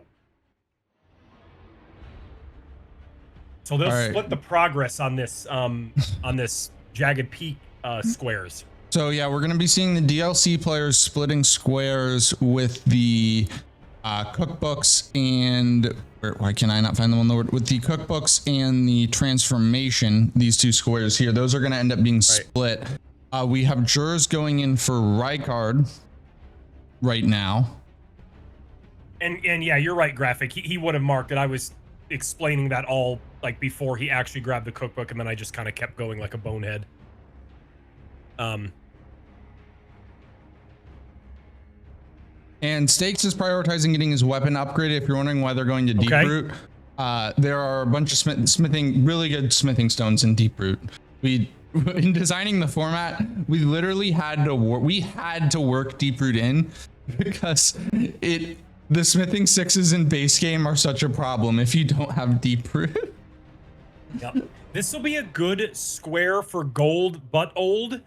So they'll split the progress on this Jagged Peak squares. So yeah, we're gonna be seeing the DLC players splitting squares with the cookbooks and why can I not find them on the word with the cookbooks and the transformation. These 2 squares here, those are gonna end up being split. We have Jurs going in for Rykard right now. And yeah, you're right, Graphic. He would have marked it. I was explaining that all like before he actually grabbed the cookbook, and then I just kind of kept going like a bonehead. And Stakes is prioritizing getting his weapon upgraded. If you're wondering why they're going to Deep Root, there are a bunch of really good smithing stones in Deep Root. In designing the format, we literally had to work Deep Root in because The smithing sixes in base game are such a problem if you don't have deep root. Yep. This will be a good square for gold, but old.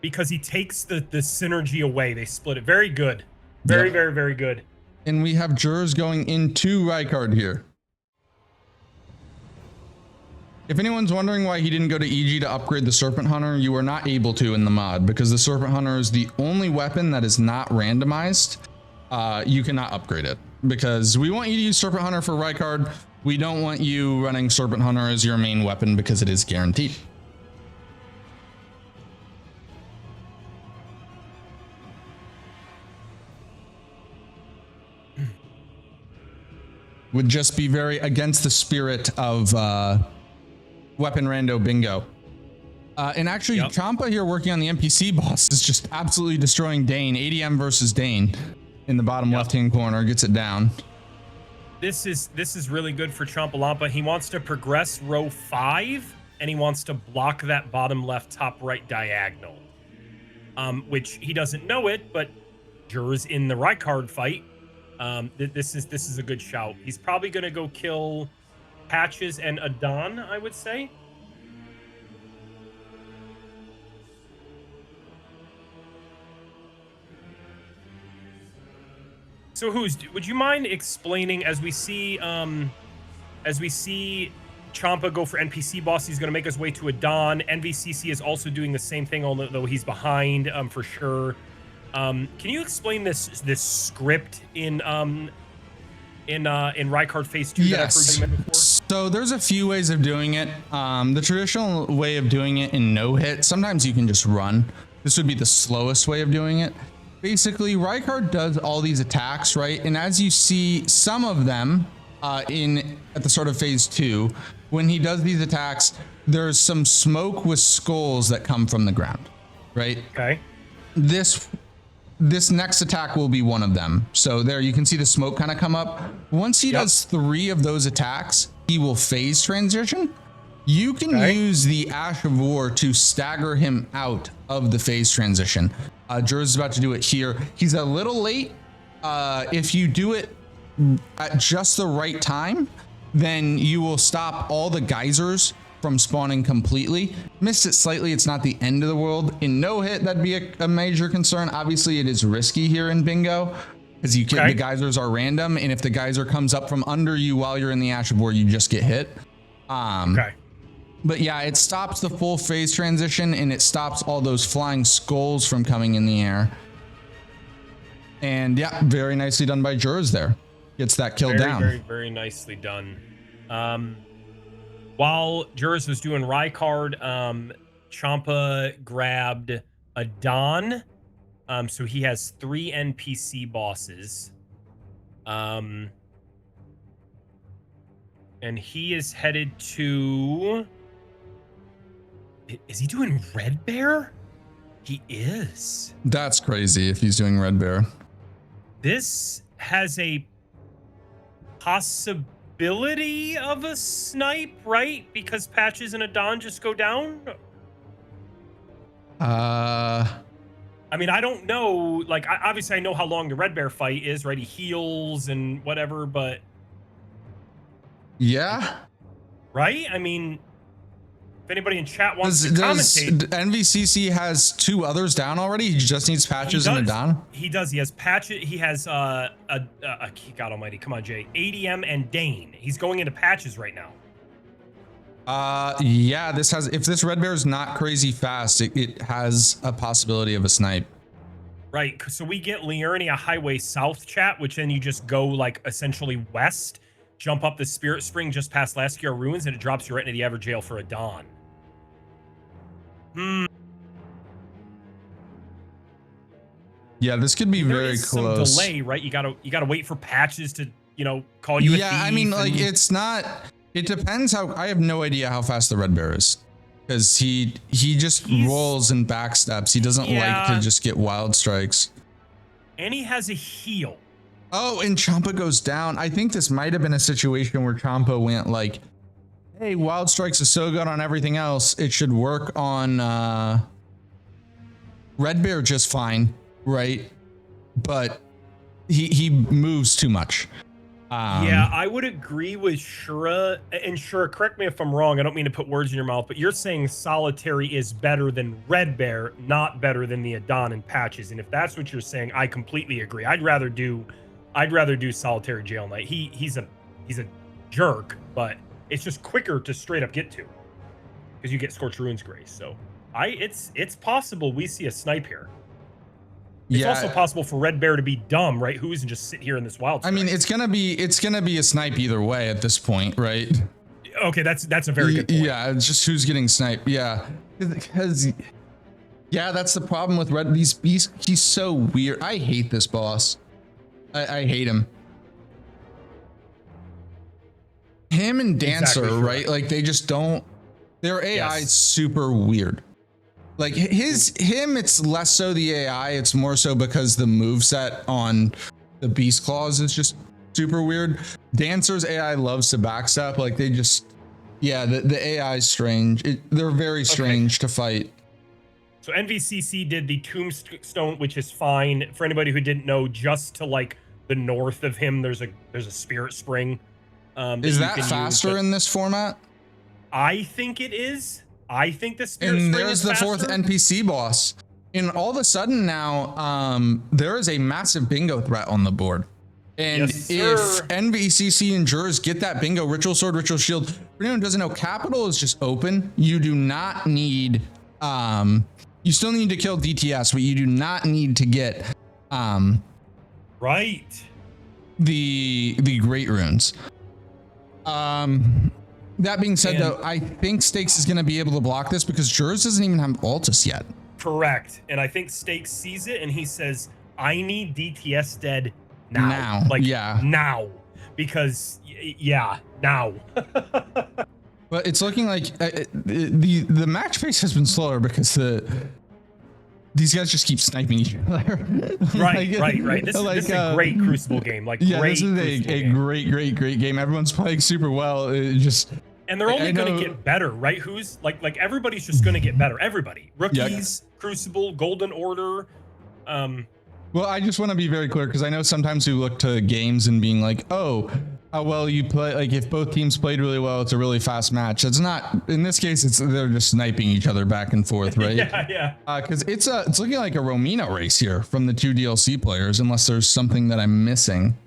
Because he takes the synergy away. They split it. Very good. Very, very, very good. And we have jurors going into Rykard here. If anyone's wondering why he didn't go to EG to upgrade the Serpent Hunter, you are not able to in the mod because the Serpent Hunter is the only weapon that is not randomized. You cannot upgrade it because we want you to use Serpent Hunter for Rykard. We don't want you running Serpent Hunter as your main weapon because it is guaranteed. Would just be very against the spirit of weapon rando bingo. And actually, Champa here working on the NPC boss is just absolutely destroying Dane. ADM versus Dane in the bottom left-hand corner gets it down. This is really good for Champa Lampa. He wants to progress row 5, and he wants to block that bottom left, top right diagonal. Which he doesn't know it, but Jur's in the Rykard fight. This is a good shout. He's probably gonna go kill Patches and Adon, I would say. So would you mind explaining as we see Champa go for NPC boss, he's gonna make his way to Adon. NVCC is also doing the same thing, although he's behind for sure. Can you explain this script in Rykard Phase 2? Yes. So there's a few ways of doing it. The traditional way of doing it in no hit, sometimes you can just run. This would be the slowest way of doing it. Basically, Rykard does all these attacks, right? And as you see some of them at the start of Phase 2, when he does these attacks, there's some smoke with skulls that come from the ground, right? Okay. This next attack will be one of them. So there you can see the smoke kind of come up. Once he does 3 of those attacks, he will phase transition. You can use the Ash of War to stagger him out of the phase transition. Jur's is about to do it here. He's a little late. If you do it at just the right time, then you will stop all the geysers from spawning completely. Missed it slightly, it's not the end of the world. In no hit, that'd be a major concern. Obviously, it is risky here in bingo because the geysers are random, and if the geyser comes up from under you while you're in the Ash of War, you just get hit. But yeah, it stops the full phase transition, and it stops all those flying skulls from coming in the air. And yeah, very nicely done by Jurors there. Gets that kill down. Very, very nicely done. While Jurors was doing Rykard, Champa grabbed Adon. So he has 3 NPC bosses. And he is headed to... Is he doing Red Bear? He is. That's crazy if he's doing Red Bear. This has a possibility of a snipe, right? Because Patches and Adon just go down? I mean, I don't know. Like, obviously I know how long the Red Bear fight is, right? He heals and whatever, but... Yeah. Right? I mean... If anybody in chat wants to commentate. NVCC has 2 others down already? He just needs Patches and Adon? He does. He has Patches. He has, God almighty. Come on, Jay. ADM and Dane. He's going into Patches right now. Yeah, this has... If this Red Bear is not crazy fast, it has a possibility of a snipe. Right. So we get Liurnia Highway South chat, which then you just go, like, essentially west, jump up the Spirit Spring just past Laskia Ruins, and it drops you right into the Everjail for Adon. Yeah, this could be very close. Some delay, right? You gotta wait for Patches to, call you. Yeah, I mean, like it's not. It depends how. I have no idea how fast the Red Bear is, because he just rolls and backsteps. He doesn't like to just get wild strikes. And he has a heal. Oh, and Champa goes down. I think this might have been a situation where Champa went like, hey, wild strikes is so good on everything else, it should work on Red Bear just fine, right? but he moves too much. Yeah, I would agree with Shura. And Shura, correct me if I'm wrong. I don't mean to put words in your mouth, but you're saying Solitary is better than Red Bear, not better than the Adon and Patches. And if that's what you're saying, I completely agree. I'd rather do Solitary Jail Knight. He's a jerk, but it's just quicker to straight up get to because you get Scorched Ruins Grace. So it's possible we see a snipe here. It's also possible for Red Bear to be dumb, right? Who isn't just sit here in this wild strike. I mean, it's gonna be a snipe either way at this point, right? Okay, that's a very good point. Yeah, it's just who's getting sniped. Yeah, because that's the problem with Red. He's so weird. I hate this boss. I hate him. Him and Dancer, Exactly, right? Like they just don't. Their AI is super weird. Like him, it's less so the AI, it's more so because the moveset on the Beast Claws is just super weird. Dancer's AI loves to backstep, like they just, the AI is strange. They're very strange to fight. So NVCC did the Tombstone, which is fine. For anybody who didn't know, just to like the north of him, there's a Spirit Spring. Is that faster in this format? I think it is. I think the Spirit and Spring there's is the faster. fourth NPC boss, and all of a sudden now there is a massive bingo threat on the board, and Yes, if sir. NVCC and Jurors get that bingo, Ritual Sword, Ritual Shield, for anyone who doesn't know, Capital is just open. You do not need you still need to kill DTS, but you do not need to get right the Great Runes. That being said, though, I think Stakes is going to be able to block this because Jurors doesn't even have Altus yet. Correct. And I think Stakes sees it and he says, I need DTS dead now. Now. Because, now. But it's looking like the match pace has been slower because these guys just keep sniping each other. Right. This is a great Crucible game. This is a great game. Everyone's playing super well. And they're only going to get better, right? Who's like everybody's just going to get better. Everybody, rookies, Crucible, Golden Order. Well, I just want to be very clear because I know sometimes we look to games and being like, oh, how well you play. Like if both teams played really well, it's a really fast match. It's not in this case. They're just sniping each other back and forth, right? yeah. Because it's looking like a Romina race here from the two DLC players, unless there's something that I'm missing.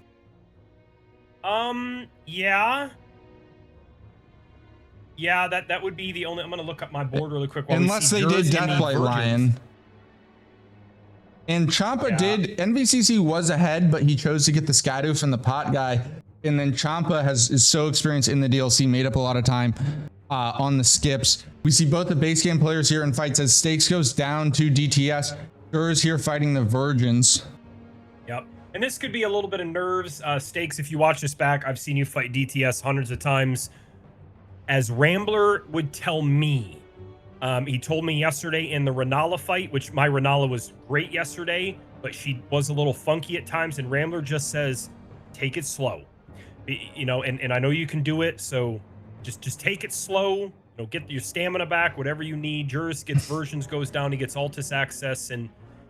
Yeah, that would be the only. I'm gonna look up my board really quick. Unless they did Deathblight Ryan. And Champa did. NVCC was ahead, but he chose to get the Scadu from the pot guy. And then Champa is so experienced in the DLC, made up a lot of time on the skips. We see both the base game players here in fights as Stakes goes down to DTS. Jurors here fighting the Virgins. Yep. And this could be a little bit of nerves. Stakes, if you watch this back, I've seen you fight DTS hundreds of times. As Rambler would tell me, he told me yesterday in the Renala fight, which my Renala was great yesterday, but she was a little funky at times. And Rambler just says, take it slow, and I know you can do it. So just take it slow, get your stamina back, whatever you need. Jurors gets versions, goes down, he gets Altus access. And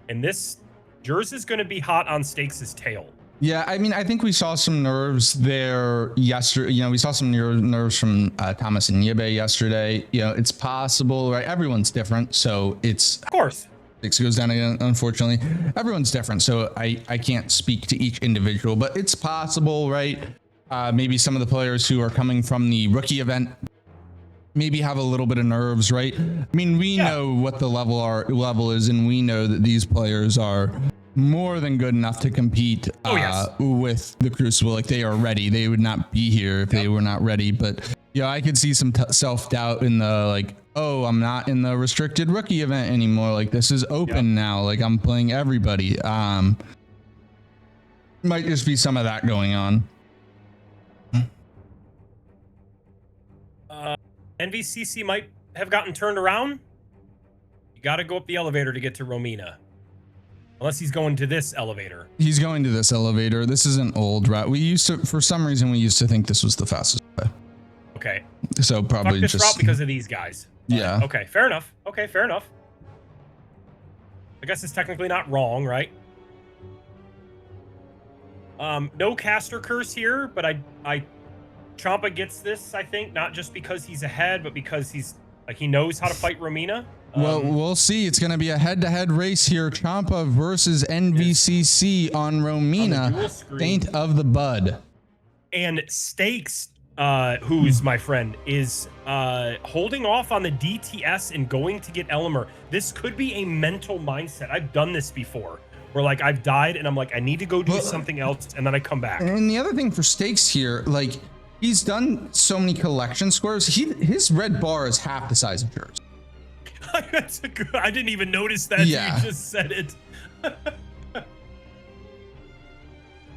this Jurors is going to be hot on Stakes' tail. Yeah, I mean, I think we saw some nerves there yesterday. We saw some nerves from Thomas and Yebe yesterday. It's possible, right? Everyone's different, so it's of course. Six goes down again, unfortunately. Everyone's different, so I can't speak to each individual, but it's possible, right? Maybe some of the players who are coming from the rookie event maybe have a little bit of nerves, right? I mean, we know what the level is, and we know that these players are more than good enough to compete with the Crucible. Like they are ready. They would not be here if they were not ready. But I could see some self-doubt in the oh, I'm not in the restricted rookie event anymore. Like this is open now. Like I'm playing everybody. Might just be some of that going on. NVCC might have gotten turned around. You got to go up the elevator to get to Romina. Unless he's going to this elevator. He's going to this elevator. This is an old route. For some reason, we used to think this was the fastest way. Okay. So probably Fuck this route because of these guys. Yeah. Okay, fair enough. I guess it's technically not wrong, right? No caster curse here, but I Champa gets this, I think, not just because he's ahead, but because he's like he knows how to fight Romina. Well, we'll see. It's going to be a head-to-head race here. Champa versus NVCC on Romina, Saint of the Bud. And Stakes, who's my friend, is holding off on the DTS and going to get Elmer. This could be a mental mindset. I've done this before, where like I've died and I'm like, I need to go do something else, and then I come back. And the other thing for Stakes here, like he's done so many collection squares. His red bar is half the size of yours. That's a good, I didn't even notice that. Yeah. You just said it.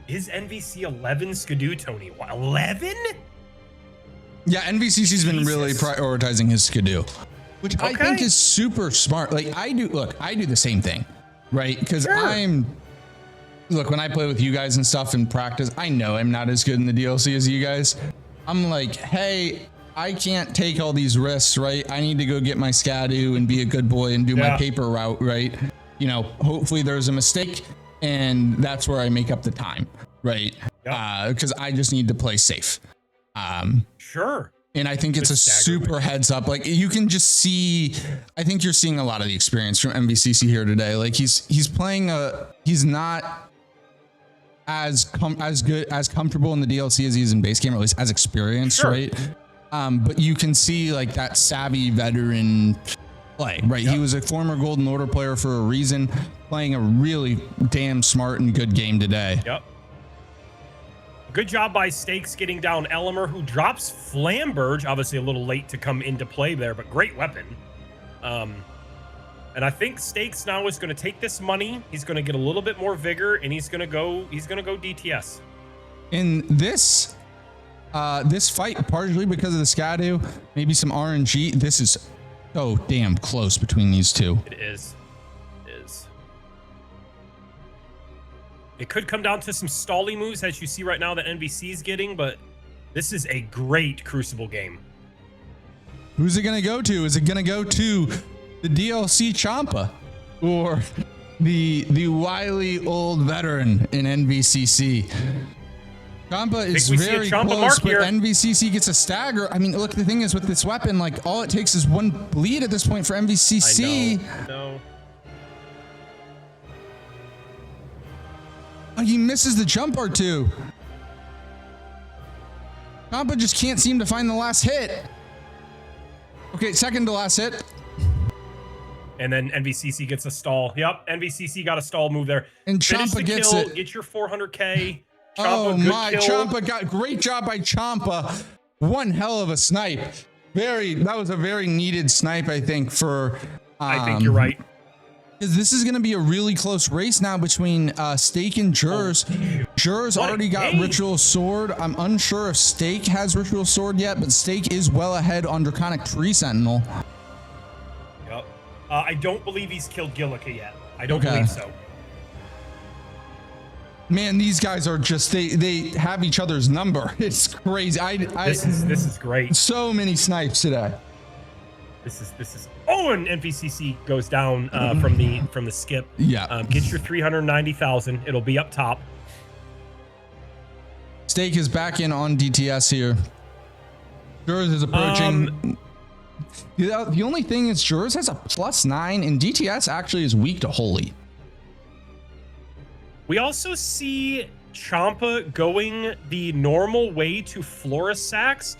Is NVC 11 Skidoo, Tony? 11? Yeah, NVCC's been really prioritizing his Skidoo, which I think is super smart. Like I do the same thing, right? Because look, when I play with you guys and stuff in practice, I know I'm not as good in the DLC as you guys. I'm like, hey, I can't take all these risks, right? I need to go get my Skadoo and be a good boy and do my paper route, right? You know, hopefully there's a mistake and that's where I make up the time, right? Because I just need to play safe. Sure. And I think it's a super heads up. Like you can just see, I think you're seeing a lot of the experience from MVCC here today. Like he's playing he's not as comfortable in the DLC as he is in base game, or at least as experienced, right? But you can see like that savvy veteran play, right? He was a former Golden Order player for a reason, playing a really damn smart and good game today. Yep. Good job by Stakes getting down Elmer, who drops Flamberge. Obviously a little late to come into play there, but great weapon. And I think Stakes now is going to take this money. He's going to get a little bit more vigor, and he's going to go DTS. In this fight, partially because of the Skadoo, maybe some RNG, this is so damn close between these two. It is. It could come down to some stally moves, as you see right now that NVC is getting, but this is a great Crucible game. Who's it going to go to? Is it going to go to the DLC Champa or the wily old veteran in NVCC? Champa is very close, but NVCC gets a stagger. I mean, look, the thing is with this weapon, like all it takes is one bleed at this point for MVCC. I know. Oh, he misses the jump R2. Champa just can't seem to find the last hit. Okay, second to last hit. And then NVCC gets a stall. Yep, NVCC got a stall move there. And Champa gets it. Get your 400K. Oh my, Champa got great job by Champa. One hell of a snipe. That was a very needed snipe, I think, for I think you're right. Because this is going to be a really close race now between Stake and Jurs. Jurs already got Ritual Sword. I'm unsure if Stake has Ritual Sword yet, but Stake is well ahead on Draconic Tree Sentinel. Yep. I don't believe he's killed Gillica yet. I don't believe so. Man, these guys are just they have each other's number. It's crazy. This is great. So many snipes today. This is oh, and NVCC goes down from the skip. Yeah. Get your 390,000. It'll be up top. Stake is back in on DTS here. Jurs is approaching. The only thing is Jurs has a +9 and DTS actually is weak to Holy. We also see Champa going the normal way to Florisax,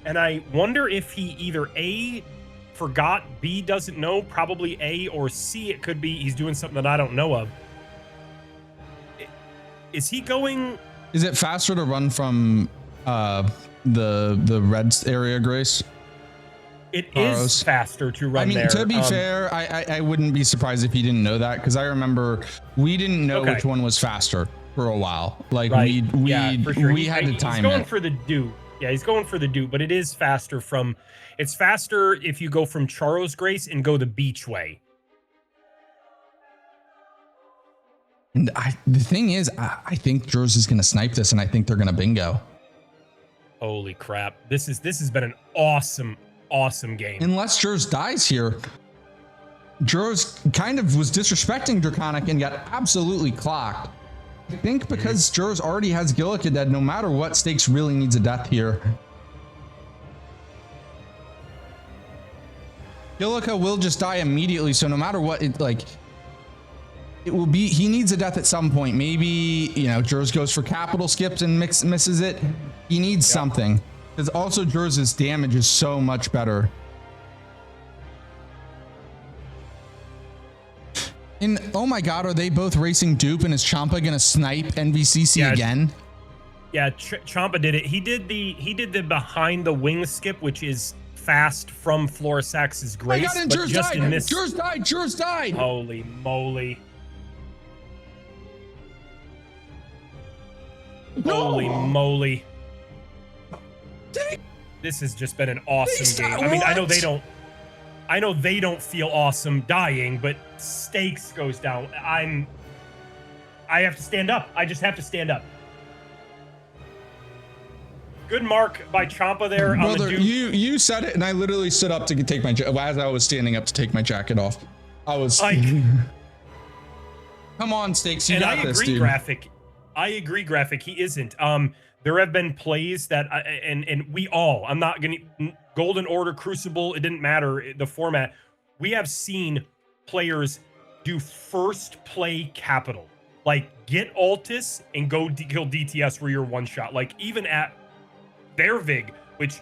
and I wonder if he either A, forgot, B, doesn't know, probably A, or C, it could be he's doing something that I don't know of. Is he going... Is it faster to run from the red area, Grace? It is faster to run there. To be fair, I wouldn't be surprised if he didn't know that, because I remember we didn't know which one was faster for a while. Like we had to time it. He's going for the dupe. Yeah, he's going for the dupe, but it is faster from... It's faster if you go from Charo's Grace and go the beach way. And the thing is, I think Jurs is going to snipe this, and I think they're going to bingo. Holy crap. This has been an awesome game. Unless Jurs dies here. Jurs kind of was disrespecting Draconic and got absolutely clocked. I think because Jurs already has Gillica dead, no matter what, Stakes really needs a death here. Gillica will just die immediately, so no matter what, it will be, he needs a death at some point. Maybe, you know, Jurs goes for capital skips and misses it. He needs something. Because also Jurs' damage is so much better. And oh my god, are they both racing dupe, and is Champa gonna snipe NVCC again? Yeah, Champa did it. He did the behind the wing skip, which is fast from Florisax's Grace. I got in, Jurs died! Jurs died! Jurs died! Holy moly. No! Holy moly. This has just been an awesome game. I mean, I know they don't feel awesome dying, but Stakes goes down. I have to stand up. I just have to stand up. Good mark by Champa there. Brother, on the you said it, and I literally stood up to take my as I was standing up to take my jacket off. I was like, come on, Stakes, you got this, dude. I agree, Graphic. He isn't. There have been plays that, and we all, I'm not gonna, Golden Order, Crucible, it didn't matter the format. We have seen players do first play capital, like get Altis and go kill DTS where you're one shot. Like even at their Vig, which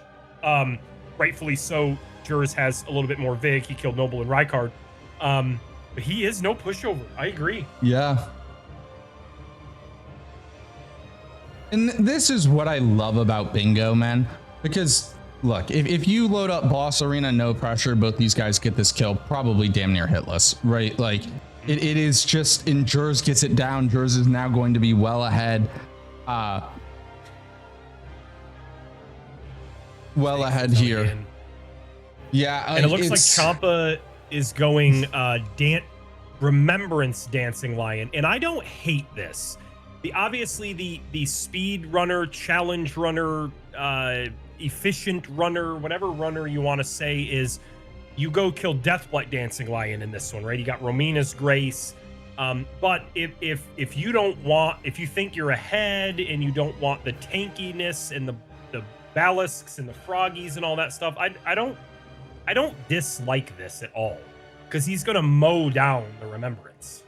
rightfully so, Jurs has a little bit more Vig. He killed Noble and Rykard. But he is no pushover. I agree. Yeah. And this is what I love about Bingo, man. Because, look, if you load up Boss Arena, no pressure, both these guys get this kill, probably damn near hitless, right? Like, it is just, and Jurs gets it down. Jurs is now going to be well ahead. Well ahead here. Yeah. And it looks like Champa is going Remembrance Dancing Lion. And I don't hate this. Obviously the speed runner, challenge runner, efficient runner, whatever runner you want to say is, you go kill Deathblight Dancing Lion in this one, right? You got Romina's Grace. But if you don't want, if you think you're ahead and you don't want the tankiness and the Balisks and the Froggies and all that stuff, I don't dislike this at all, because he's gonna mow down the Remembrance.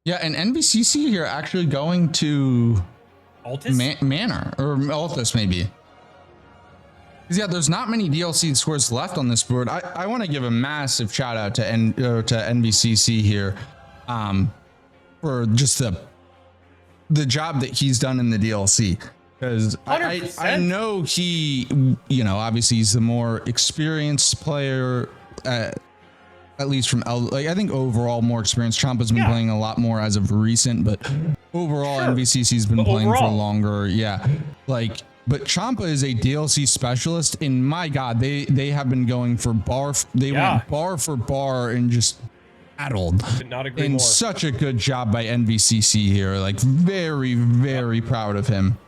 Yeah, and NVCC here actually going to Altis? Manor, or Altis maybe. Because yeah, there's not many DLC scores left on this board. I want to give a massive shout out to NVCC here, for just the job that he's done in the DLC. Because I know he, you know, obviously he's the more experienced player. At least from like, I think overall more experienced. Champa's been playing a lot more as of recent, but overall NVCC's been playing for longer. Yeah, like, but Champa is a DLC specialist, and my God, they have been going for bar. They went bar for bar and just battled. Could not agree and more. Such a good job by NVCC here. Like very proud of him.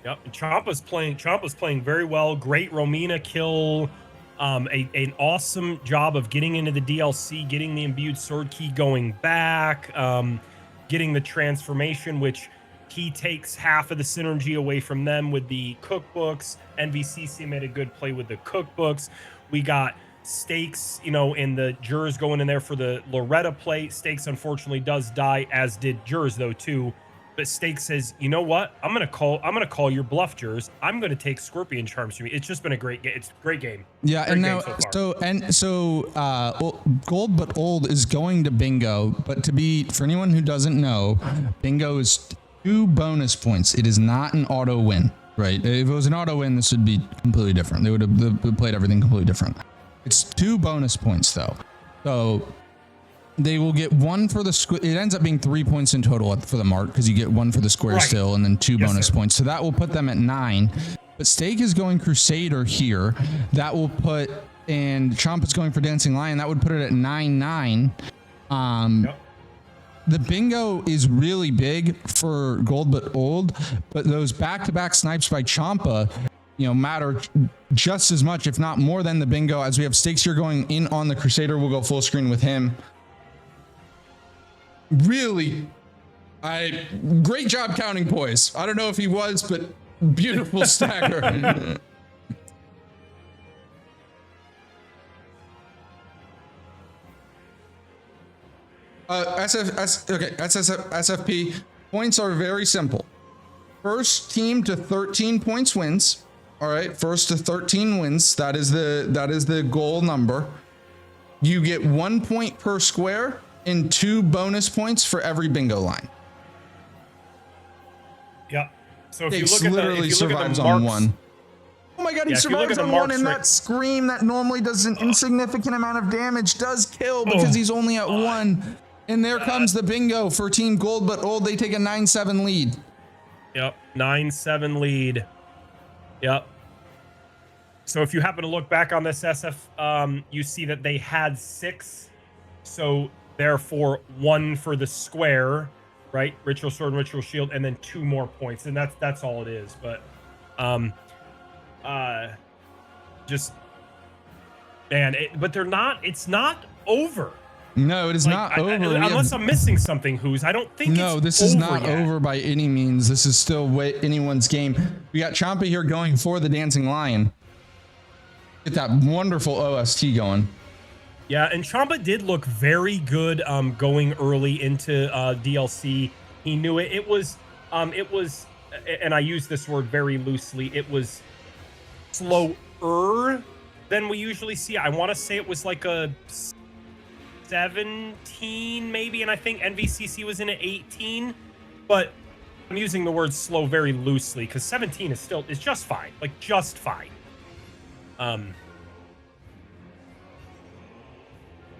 Yep, Champa's playing very well. Great Romina kill. An awesome job of getting into the DLC, getting the imbued sword key going back, getting the transformation, which he takes half of the synergy away from them with the cookbooks. NVCC made a good play with the cookbooks. We got Stakes, you know, in the Jurs going in there for the Loretta play. Stakes unfortunately does die, as did Jurs though too. But Stakes says, you know what? I'm gonna call your bluff, Jurs. I'm gonna take Scorpion Charms from you. It's just been a great game. It's a great game. Yeah, great, and now so Gold but Old is going to Bingo. But for anyone who doesn't know, Bingo is 2 bonus points. It is not an auto win, right? If it was an auto win, this would be completely different. They would have played everything completely different. It's 2 bonus points though. So they will get 1 for the square. It ends up being 3 points in total for the mark, because you get 1 for the square still, and then 2 bonus points. So that will put them at 9. But Stake is going Crusader here. That will put, and Chomp is going for Dancing Lion. That would put it at 9-9. The Bingo is really big for Gold but Old, but those back-to-back snipes by Champa, you know, matter just as much, if not more, than the Bingo. As we have Stakes here going in on the Crusader, we'll go full screen with him. Really, Great job counting poise. I don't know if he was, but beautiful stagger. SFP points are very simple. First team to 13 points wins. All right, first to 13 wins. That is the goal number. You get 1 point per square and 2 bonus points for every bingo line. Yeah. So if It you look literally at survives the on marks, 1. Oh my god, he Yeah, if you look survives at the on 1, marks and right- that scream that normally does an insignificant amount of damage does kill because he's only at 1. And there comes the bingo for Team Gold, but Old, they take a 9-7 lead. Yep, 9-7 lead. Yep. So if you happen to look back on this SF, you see that they had 6. So therefore 1 for the square, right? Ritual Sword and Ritual Shield, and then 2 more points. And that's all it is. But just man, but they're not, it's not over. No, it is not over. Unless I'm missing something, Who's. I don't think No, it's this is not yet. over by any means. This is still anyone's game. We got Champa here going for the Dancing Lion. Get that wonderful OST going. Yeah, and Champa did look very good going early into DLC. He knew it. It was, and I use this word very loosely, it was slower than we usually see. I want to say it was like a 17 maybe, and I think NVCC was in at 18, but I'm using the word slow very loosely because 17 is just fine, like just fine.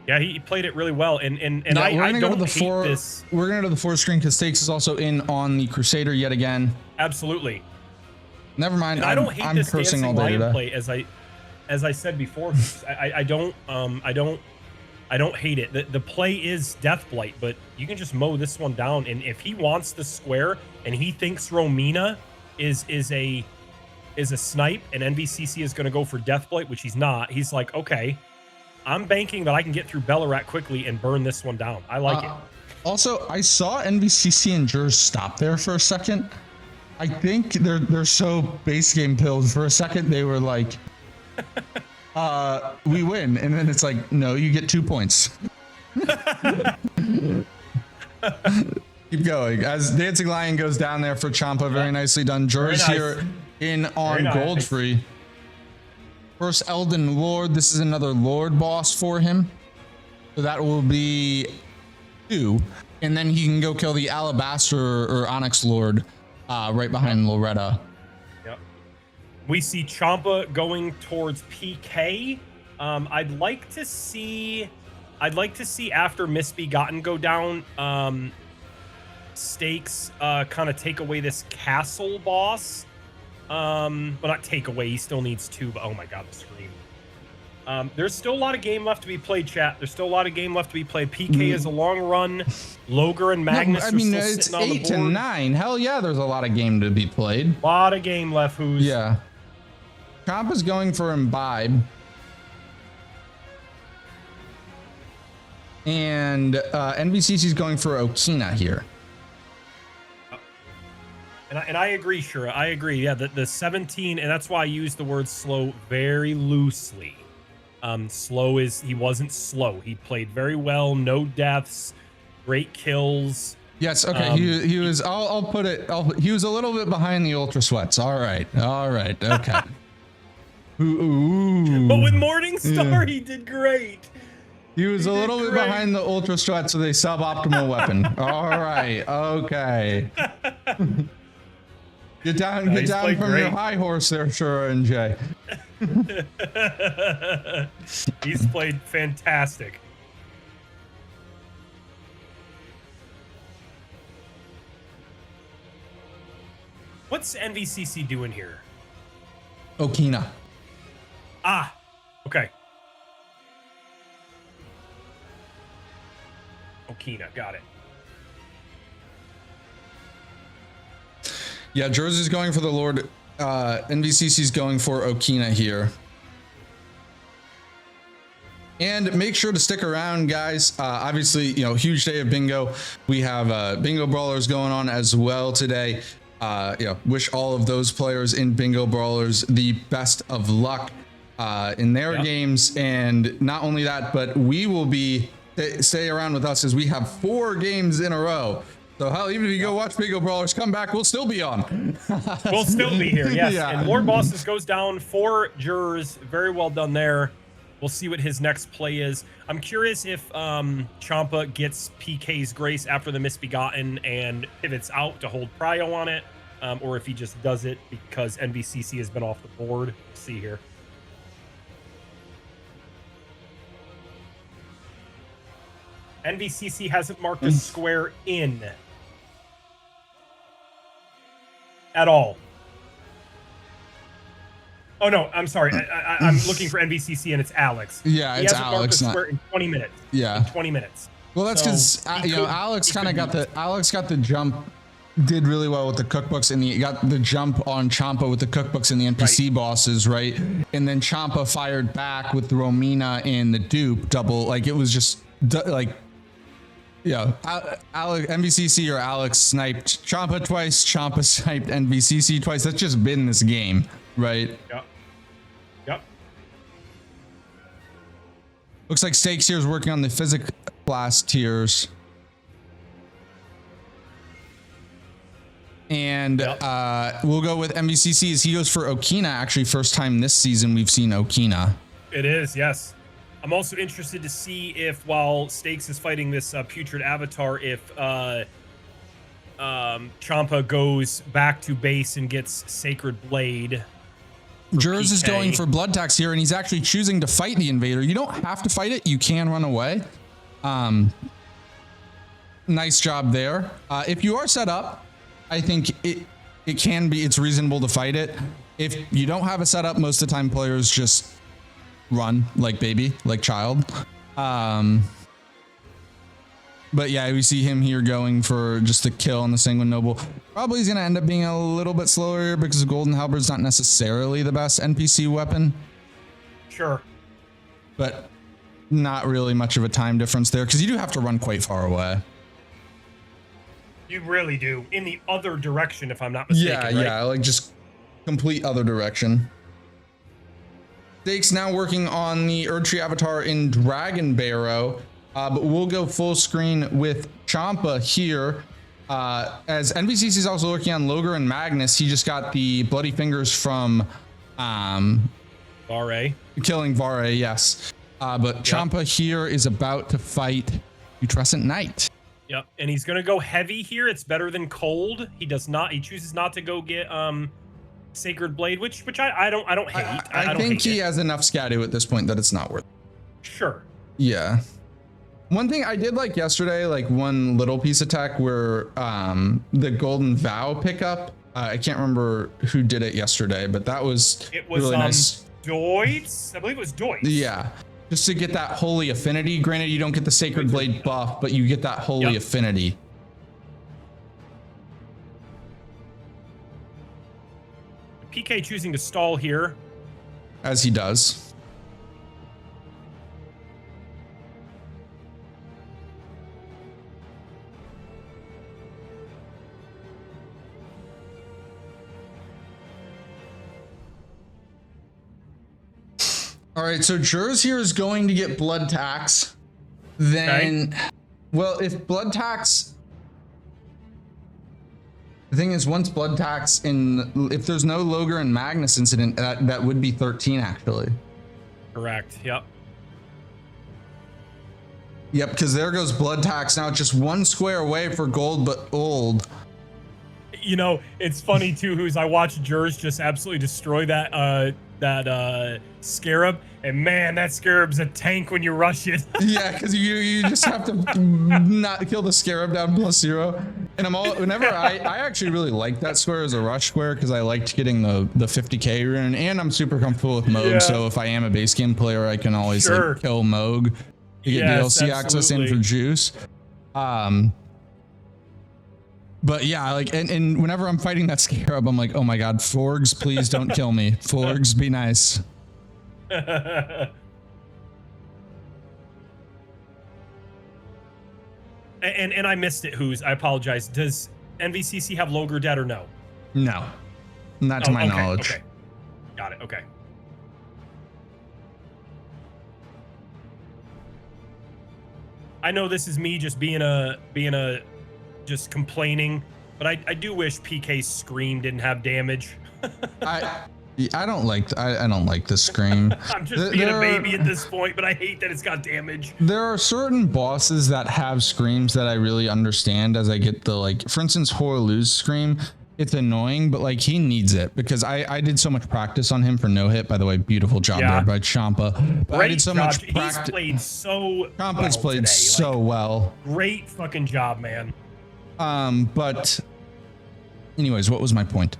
Yeah, he played it really well, and Yeah, I don't hate this. We're gonna go to the 4 screen because Stakes is also in on the Crusader yet again. Absolutely. Never mind. And I don't hate I'm this cursing Dancing all day Lion today. play, as I said before. I don't hate it. The play is Deathblight, but you can just mow this one down. And if he wants the square and he thinks Romina is a snipe and NVCC is going to go for Deathblight, which he's not, he's like, okay, I'm banking that I can get through Bellarat quickly and burn this one down. I like it. Also, I saw NVCC and Jers stop there for a second. I think they're so base game pilled. For a second, they were like, we win. And then it's like, no, you get 2 points. Keep going. As Dancing Lion goes down there for Champa, very nicely done. Jers here in on Gold Free. First Elden Lord. This is another Lord boss for him. So that will be 2. And then he can go kill the Alabaster or Onyx Lord right behind Loretta. Yep. We see Champa going towards PK. I'd like to see after Misbegotten go down, Stakes kind of take away this castle boss. Well, not take away, he still needs 2, but oh my god, the scream. There's still a lot of game left to be played, chat. There's still a lot of game left to be played. PK is a long run. Logar and Magnus I mean, are still it's sitting on the 8 to board. 9. Hell yeah, there's a lot of game to be played. A lot of game left, Who's. Yeah. Champa's going for Imbibe. And NVCC's going for Okina here. And I agree, Shura. I agree. Yeah, the 17, and that's why I use the word slow very loosely. Slow is, he wasn't slow. He played very well, no deaths, great kills. Yes, okay. He was, I'll put it, he was a little bit behind the Ultra Sweats. All right, okay. Ooh. But with Morningstar, he did great. He was a little bit behind the Ultra Sweats with a suboptimal weapon. All right, okay. Get down from your high horse there, Shura and Jay. He's played fantastic. What's NVCC doing here? Okina. Ah, okay. Okina, got it. Yeah, Jersey's going for the Lord. NVCC's going for Okina here. And make sure to stick around, guys. Obviously, huge day of bingo. We have bingo brawlers going on as well today. Wish all of those players in bingo brawlers the best of luck in their games. And not only that, but we will be stay around with us as we have 4 games in a row. So hell, even if you go watch bingo brawlers, come back, we'll still be on. We'll still be here, yes. Yeah. And Lord Bosses goes down for Jers. Very well done there. We'll see what his next play is. I'm curious if Champa gets PK's Grace after the Misbegotten and pivots out to hold Prio on it, or if he just does it because NVCC has been off the board. Let's see here. NVCC hasn't marked a square in at all. Oh no, I'm sorry. I'm looking for NVCC and it's Alex. Yeah, he it's hasn't Alex. Marked a square in 20 minutes. Yeah, in 20 minutes. Well, that's because Alex kind of got the jump. Did really well with the cookbooks and he got the jump on Champa with the cookbooks and the NPC bosses, right? And then Champa fired back with the Romina and the dupe double. Like it was just like. Yeah, MVCC or Alex sniped Champa twice, Champa sniped NVCC twice. That's just been this game, right? Yep. Looks like Stakes here is working on the physics class tiers. And we'll go with MVCC as he goes for Okina. Actually, first time this season we've seen Okina. It is, yes. I'm also interested to see if, while Stakes is fighting this putrid avatar, if Champa goes back to base and gets Sacred Blade. Jers is going for blood tax here, and he's actually choosing to fight the invader. You don't have to fight it. You can run away. Nice job there. If you are set up, I think it's reasonable to fight it. If you don't have a setup, most of the time players just run like baby, like child. But yeah, we see him here going for just a kill on the Sanguine Noble. Probably is going to end up being a little bit slower here because Golden Halberd's not necessarily the best NPC weapon. Sure. But not really much of a time difference there because you do have to run quite far away. You really do. In the other direction, if I'm not mistaken. Yeah, like just complete other direction. Stakes now working on the Erdtree avatar in Dragon Barrow, but we'll go full screen with Champa here. As NVCC is also working on Logar and Magnus. He just got the bloody fingers from Vare. Killing Vare, yes. But Champa here is about to fight Putrescent Knight. Yep, and he's gonna go heavy here. It's better than cold. He chooses not to go get Sacred Blade, which I don't hate. I think he has enough Scadu at this point that it's not worth it. Sure. Yeah. One thing I did like yesterday, like one little piece of tech where the Golden Vow pickup, I can't remember who did it yesterday, but that was really nice. Deutz? I believe it was Deutz. Yeah. Just to get that holy affinity. Granted, you don't get the Sacred Blade buff, but you get that holy affinity. PK choosing to stall here. As he does. All right, so Jers here is going to get blood tax. Then, well, if blood tax, the thing is, once blood tax if there's no Logar and Magnus incident, that would be 13 actually. Correct. Yep. Yep, because there goes blood tax. Now it's just one square away for gold, but old. You know, it's funny too. I watched Jers just absolutely destroy that Scarab, and man, that Scarab's a tank when you rush it. Yeah, because you just have to not kill the Scarab down +0. And whenever I actually really like that square as a rush square because I liked getting the 50k rune, and I'm super comfortable with Moog. So if I am a base game player, I can always like, kill Moog to get DLC access in for juice. But yeah, like, and whenever I'm fighting that Scarab, I'm like, oh my God, Forgs, please don't kill me. Forgs, be nice. and I missed it. I apologize. Does NVCC have Logre dead or no? No, not to my knowledge. Okay, got it. Okay. I know this is me just being a just complaining, but I do wish PK's Scream didn't have damage. I don't like the Scream. I'm just being a baby at this point, but I hate that it's got damage. There are certain bosses that have Screams that I really understand as I get the, like, for instance, Horlu's Scream. It's annoying, but like he needs it because I did so much practice on him for no hit. By the way, beautiful job there by Champa. But I did so much practice. He's played so Champa's well played today. so like, well. Great fucking job, man. But anyways, what was my point?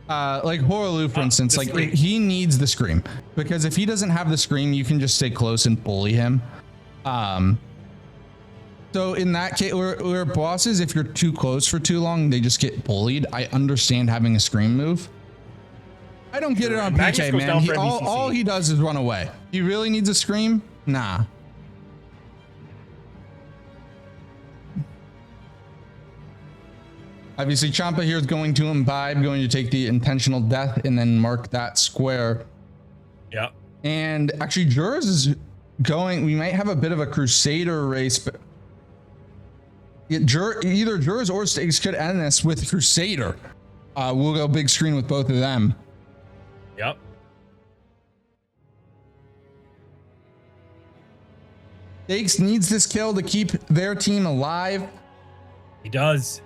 Like Horlu, for instance, like he needs the Scream because if he doesn't have the Scream, you can just stay close and bully him. So in that case, where bosses, if you're too close for too long, they just get bullied. I understand having a Scream move. I don't get it on PK, man. All he does is run away. He really needs a Scream? Nah. Obviously, Champa here is going to imbibe, going to take the intentional death and then mark that square. Yeah. And actually, Jurors is going, we might have a bit of a Crusader race, but either Jurors or Stakes could end this with Crusader. We'll go big screen with both of them. Yep. Stakes needs this kill to keep their team alive. He does.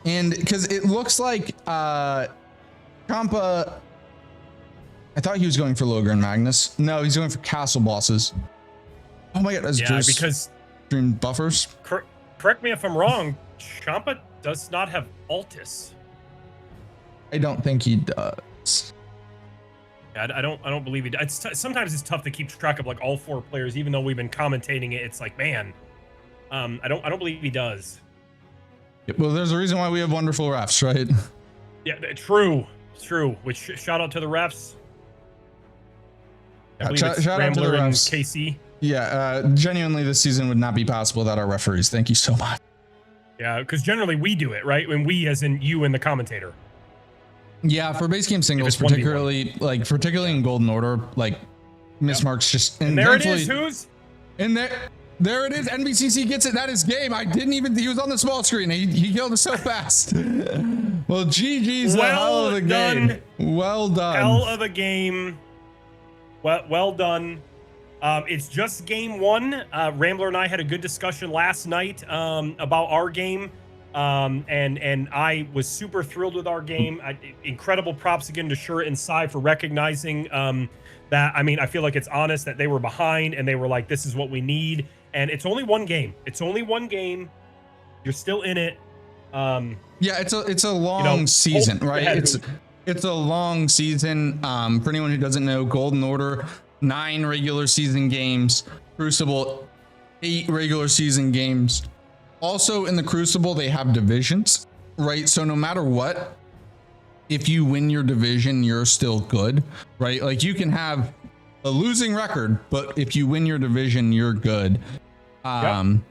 And because it looks like Champa, I thought he was going for Logre and Magnus. No, he's going for castle bosses. Oh my god, that's just because stream buffers. Correct me if I'm wrong. Champa does not have Altis. I don't think he does. I don't believe he does. Sometimes it's tough to keep track of like all four players, even though we've been commentating it. It's like, man, I don't believe he does. Well, there's a reason why we have wonderful refs, right? Yeah, true. Which shout out to the refs. I believe it's Rambler and KC. Yeah, genuinely, this season would not be possible without our referees. Thank you so much. Yeah, because generally we do it, right? When we, as in you and the commentator. Yeah, for base game singles, particularly in Golden Order, like mismarks just. And there it is. Who's? And there it is. NBCC gets it. That is game. I didn't even. He was on the small screen. He killed it so fast. Well, GG's the hell of a game. Well done. Hell of a game. Well done. It's just game one. Rambler and I had a good discussion last night about our game. And I was super thrilled with our game. Incredible props again to Shura and Sai for recognizing that. I mean, I feel like it's honest that they were behind and they were like, this is what we need. And it's only one game. You're still in it. Yeah, it's a long season, right? It's a long season. For anyone who doesn't know, Golden Order, 9 regular season games, Crucible, 8 regular season games. Also in the Crucible, they have divisions, right? So no matter what, if you win your division, you're still good, right? Like you can have a losing record, but if you win your division, you're good. And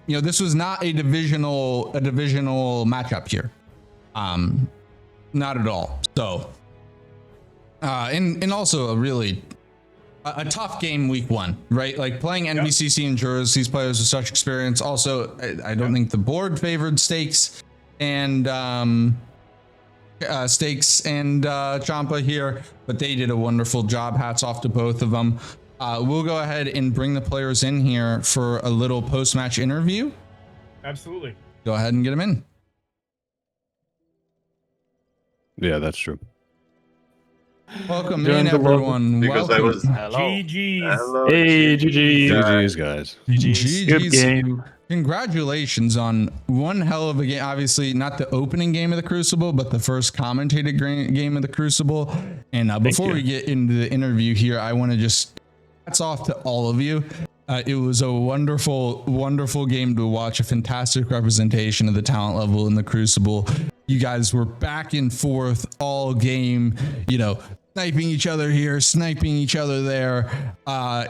this was not a divisional matchup here. Not at all. So, and also a tough game week one, right? Like playing NBCC and Jurors, these players with such experience. Also, I don't think the board favored Stakes and Champa here, but they did a wonderful job. Hats off to both of them. We'll go ahead and bring the players in here for a little post-match interview. Absolutely. Go ahead and get them in. Yeah, that's true. Welcome in, everyone. Because welcome. I was Hello. GG's. Hello. Hey, GG's, guys. GG's. Good game. Congratulations on one hell of a game. Obviously, not the opening game of the Crucible, but the first commentated game of the Crucible. And before we get into the interview here, I want to just hats off to all of you. It was a wonderful, wonderful game to watch. A fantastic representation of the talent level in the Crucible. You guys were back and forth all game, sniping each other here, sniping each other there.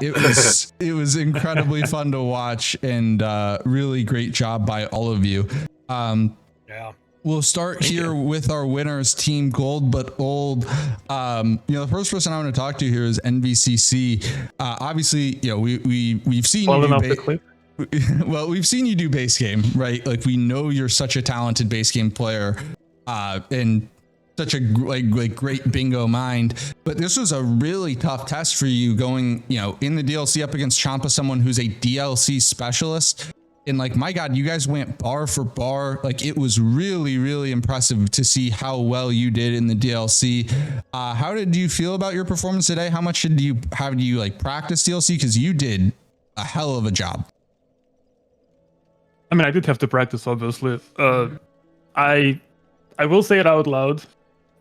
It was incredibly fun to watch, and really great job by all of you. Yeah. We'll start here with our winners, Team Gold but Old. The first person I want to talk to here is NVCC. Obviously, we've seen we've seen you do base game, right? Like, we know you're such a talented base game player, and such a great bingo mind. But this was a really tough test for you, going, in the DLC up against Champa, someone who's a DLC specialist. And like, my God, you guys went bar for bar. Like, it was really, really impressive to see how well you did in the DLC. How did you feel about your performance today? How much did you practice DLC? Because you did a hell of a job. I mean, I did have to practice, obviously. I will say it out loud.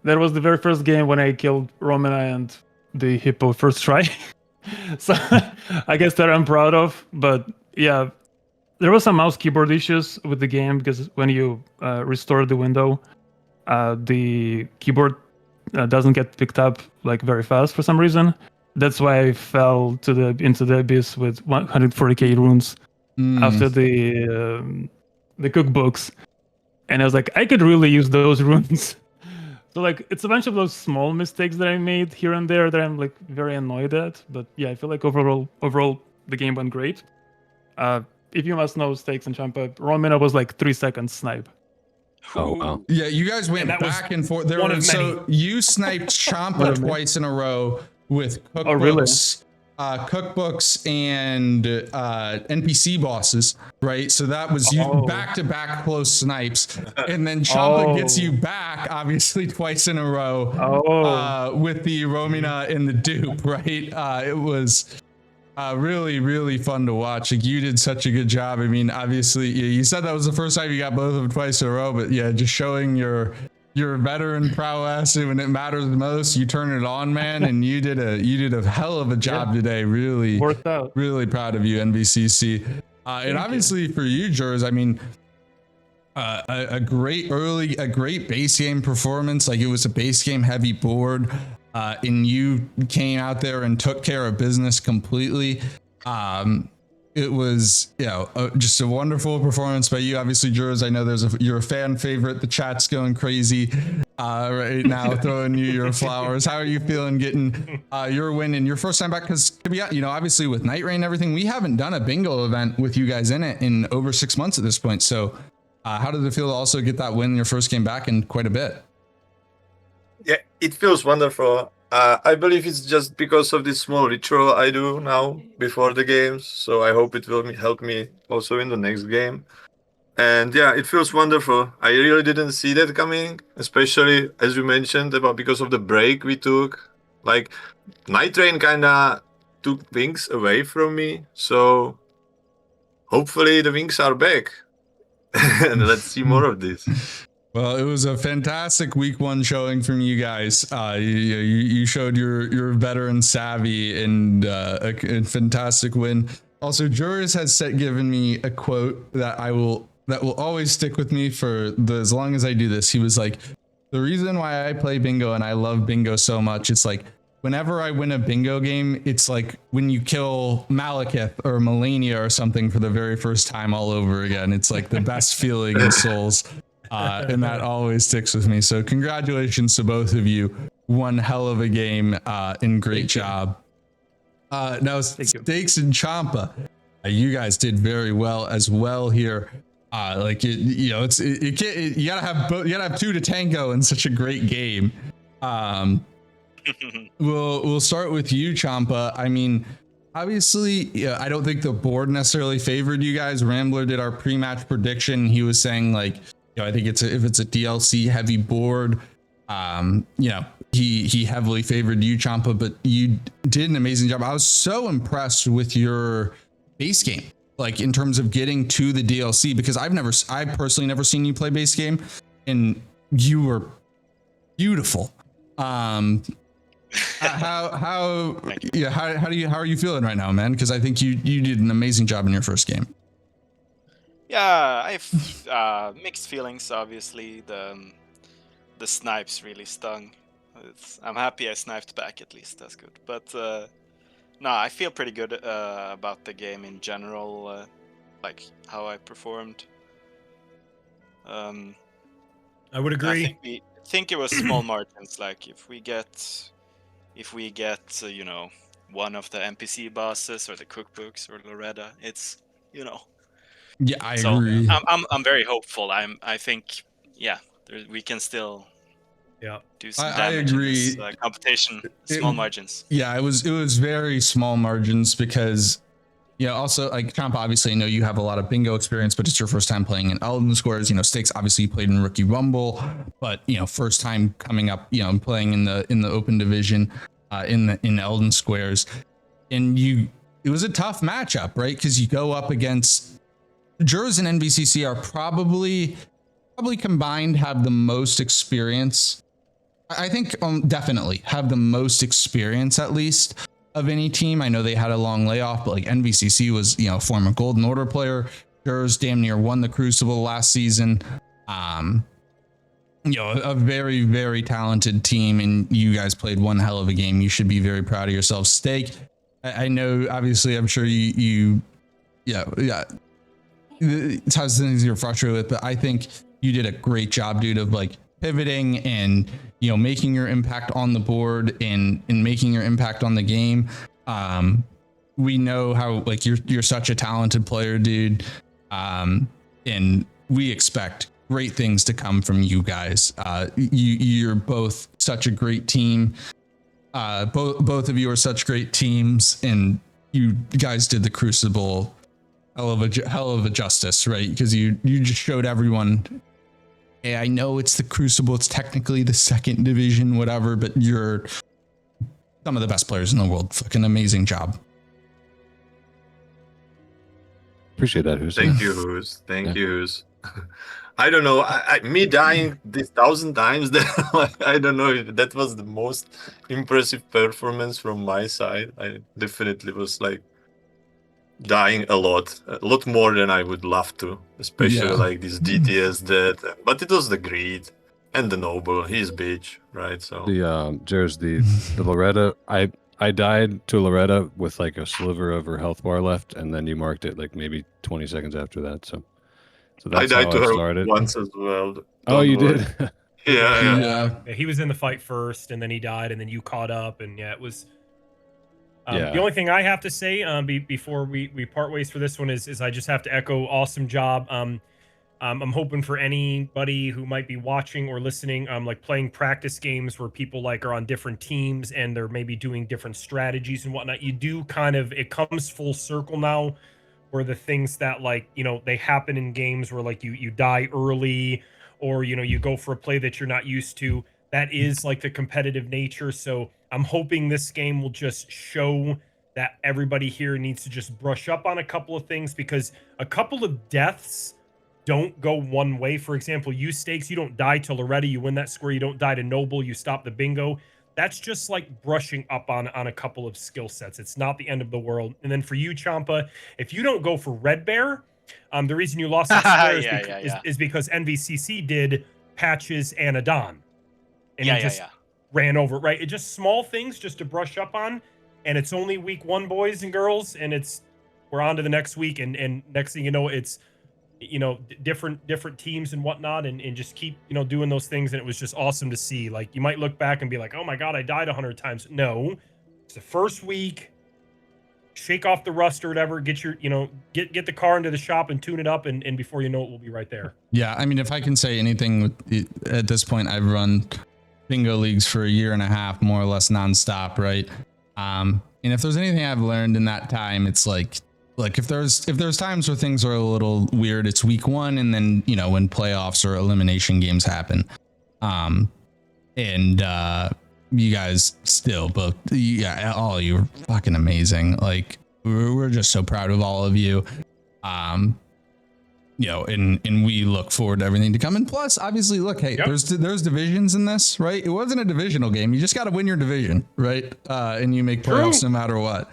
That was the very first game when I killed Romina and the Hippo first try. So I guess that I'm proud of. But yeah, there was some mouse keyboard issues with the game, because when you restore the window, the keyboard doesn't get picked up like very fast for some reason. That's why I fell into the abyss with 140k runes after the cookbooks, and I was like, I could really use those runes. So like, it's a bunch of those small mistakes that I made here and there that I'm like very annoyed at. But yeah, I feel like overall the game went great. If you must know stakes in Champa, Romina was like 3 seconds snipe. Oh, wow. Yeah, you guys went back and forth. So you sniped Champa twice in a row with cookbooks, cookbooks and NPC bosses, right? So that was you back-to-back close snipes, and then Champa gets you back, obviously, twice in a row with the Romina and the dupe, right? It was really, really fun to watch. Like, you did such a good job. I mean, obviously, you said that was the first time you got both of them twice in a row, but yeah, just showing your veteran prowess, and when it matters the most, you turn it on, man. And you did a hell of a job today. Really worked out. Really proud of you, NVCC. And obviously for you, Jurs, I mean, a great base game performance. Like, it was a base game heavy board, and you came out there and took care of business completely. It was, just a wonderful performance by you. Obviously, Jurs, I know you're a fan favorite. The chat's going crazy right now, throwing you your flowers. How are you feeling getting your win and your first time back? Because, to be honest, obviously with Night Rain and everything, we haven't done a bingo event with you guys in it in over 6 months at this point. So how did it feel to also get that win in your first game back in quite a bit? Yeah, it feels wonderful. I believe it's just because of this small ritual I do now before the games, so I hope it will help me also in the next game. And yeah, it feels wonderful. I really didn't see that coming, especially as you mentioned about because of the break we took. Like, Night Train kinda took wings away from me, so hopefully the wings are back. And let's see more of this. Well, it was a fantastic week 1 showing from you guys. You showed your veteran savvy and a fantastic win. Also, Jurs has given me a quote that will always stick with me for as long as I do this. He was like, the reason why I play bingo and I love bingo so much, it's like, whenever I win a bingo game, it's like when you kill Malekith or Melania or something for the very first time all over again. It's like the best feeling in Souls. And that always sticks with me. So congratulations to both of you. One hell of a game, and great job. Now, Stakes and Champa, you guys did very well as well here. You gotta have 2 to tango in such a great game. We'll start with you, Champa. I mean, obviously, I don't think the board necessarily favored you guys. Rambler did our pre-match prediction. He was saying, like, I think if it's a DLC heavy board, he heavily favored you, Champa, but you did an amazing job. I was so impressed with your base game, like, in terms of getting to the DLC, because I personally never seen you play base game, and you were beautiful. How are you feeling right now, man? Because I think you did an amazing job in your first game. Yeah, I've mixed feelings. Obviously, the snipes really stung. I'm happy I sniped back at least. That's good. But no, I feel pretty good about the game in general, like how I performed. I would agree. I think it was small margins. Like if we get you know, one of the NPC bosses or the cookbooks or Loretta, it's, you know. Yeah, I So agree. I'm very hopeful. I think we can still do some I damage agree. in this competition. Small margins. Yeah, it was very small margins because, you know, also like Trump, obviously I know you have a lot of bingo experience, but it's your first time playing in Elden Squares. You know, Stakes obviously you played in Rookie Rumble, but you know, first time coming up, you know, playing in the open division, in Elden Squares, and it was a tough matchup, right? Because you go up against Jurors and NVCC are probably combined have the most experience. I think definitely have the most experience, at least, of any team. I know they had a long layoff, but like NVCC was, you know, a former Golden Order player. Jurors damn near won the Crucible last season. You know, a very, very talented team, and you guys played one hell of a game. You should be very proud of yourselves. Stake, I know, obviously, I'm sure you it's how things you're frustrated with, but I think you did a great job, dude, of like pivoting and, you know, making your impact on the board and making your impact on the game. We know how like you're such a talented player, dude, and we expect great things to come from you guys. You're both such a great team. Both of you are such great teams, and you guys did the Crucible hell of a justice, right? Because you just showed everyone, hey, I know it's the Crucible, it's technically the second division, whatever, but you're some of the best players in the world. Fucking amazing job. Appreciate that, Who's. Thank you, Who's. Thank you, Who's. I don't know. Me dying this 1,000 times, I don't know if that was the most impressive performance from my side. I definitely was like dying a lot more than I would love to, especially like this DTS dead. But it was the greed and the noble. He's bitch, right? So The Jares, the Loretta. I died to Loretta with like a sliver of her health bar left, and then you marked it like maybe 20 seconds after that. So that's I died how to I her started. once as well. Oh, you worry. did? Yeah. He was in the fight first, and then he died, and then you caught up, and it was. Yeah. The only thing I have to say before we part ways for this one is I just have to echo awesome job. I'm hoping for anybody who might be watching or listening, like playing practice games where people like are on different teams and they're maybe doing different strategies and whatnot. You do kind of, it comes full circle now, where the things that like, you know, they happen in games where like you die early, or, you know, you go for a play that you're not used to. That is like the competitive nature. So I'm hoping this game will just show that everybody here needs to just brush up on a couple of things, because a couple of deaths don't go one way. For example, you Stakes, you don't die to Loretta, you win that square, you don't die to Noble, you stop the bingo. That's just like brushing up on a couple of skill sets. It's not the end of the world. And then for you, Champa, if you don't go for Red Bear, the reason you lost that square is because NVCC did Patches and Adon. And he just ran over, right? It just small things just to brush up on. And it's only week 1, boys and girls, and we're on to the next week, and next thing you know, it's, you know, different teams and whatnot, and just keep, you know, doing those things. And it was just awesome to see. Like, you might look back and be like, oh my god, I died 100 times. No, it's the first week. Shake off the rust or whatever, get your, you know, get the car into the shop and tune it up, and before you know it, we'll be right there. Yeah, I mean, if I can say anything at this point, I've run bingo leagues for a year and a half, more or less nonstop, right? And if there's anything I've learned in that time, it's like if there's times where things are a little weird, it's week 1, and then, you know, when playoffs or elimination games happen. You guys still both, all you were fucking amazing. Like, we're just so proud of all of you. You know, and we look forward to everything to come. And plus, obviously, look, hey, there's divisions in this, right? It wasn't a divisional game. You just got to win your division, right? And you make playoffs no matter what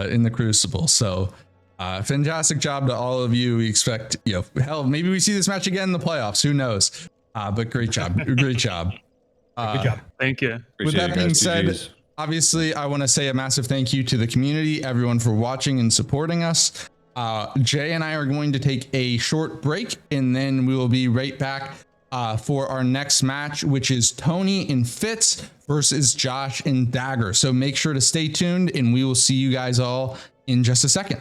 in the Crucible. So fantastic job to all of you. We expect, you know, hell, maybe we see this match again in the playoffs. Who knows? But great job. Great job. Good job. Thank you. With Appreciate that it, being guys. said, GGs. obviously, I want to say a massive thank you to the community, everyone for watching and supporting us. Jay and I are going to take a short break, and then we will be right back for our next match, which is Tony and Fitz versus Josh and Dagger. So make sure to stay tuned, and we will see you guys all in just a second.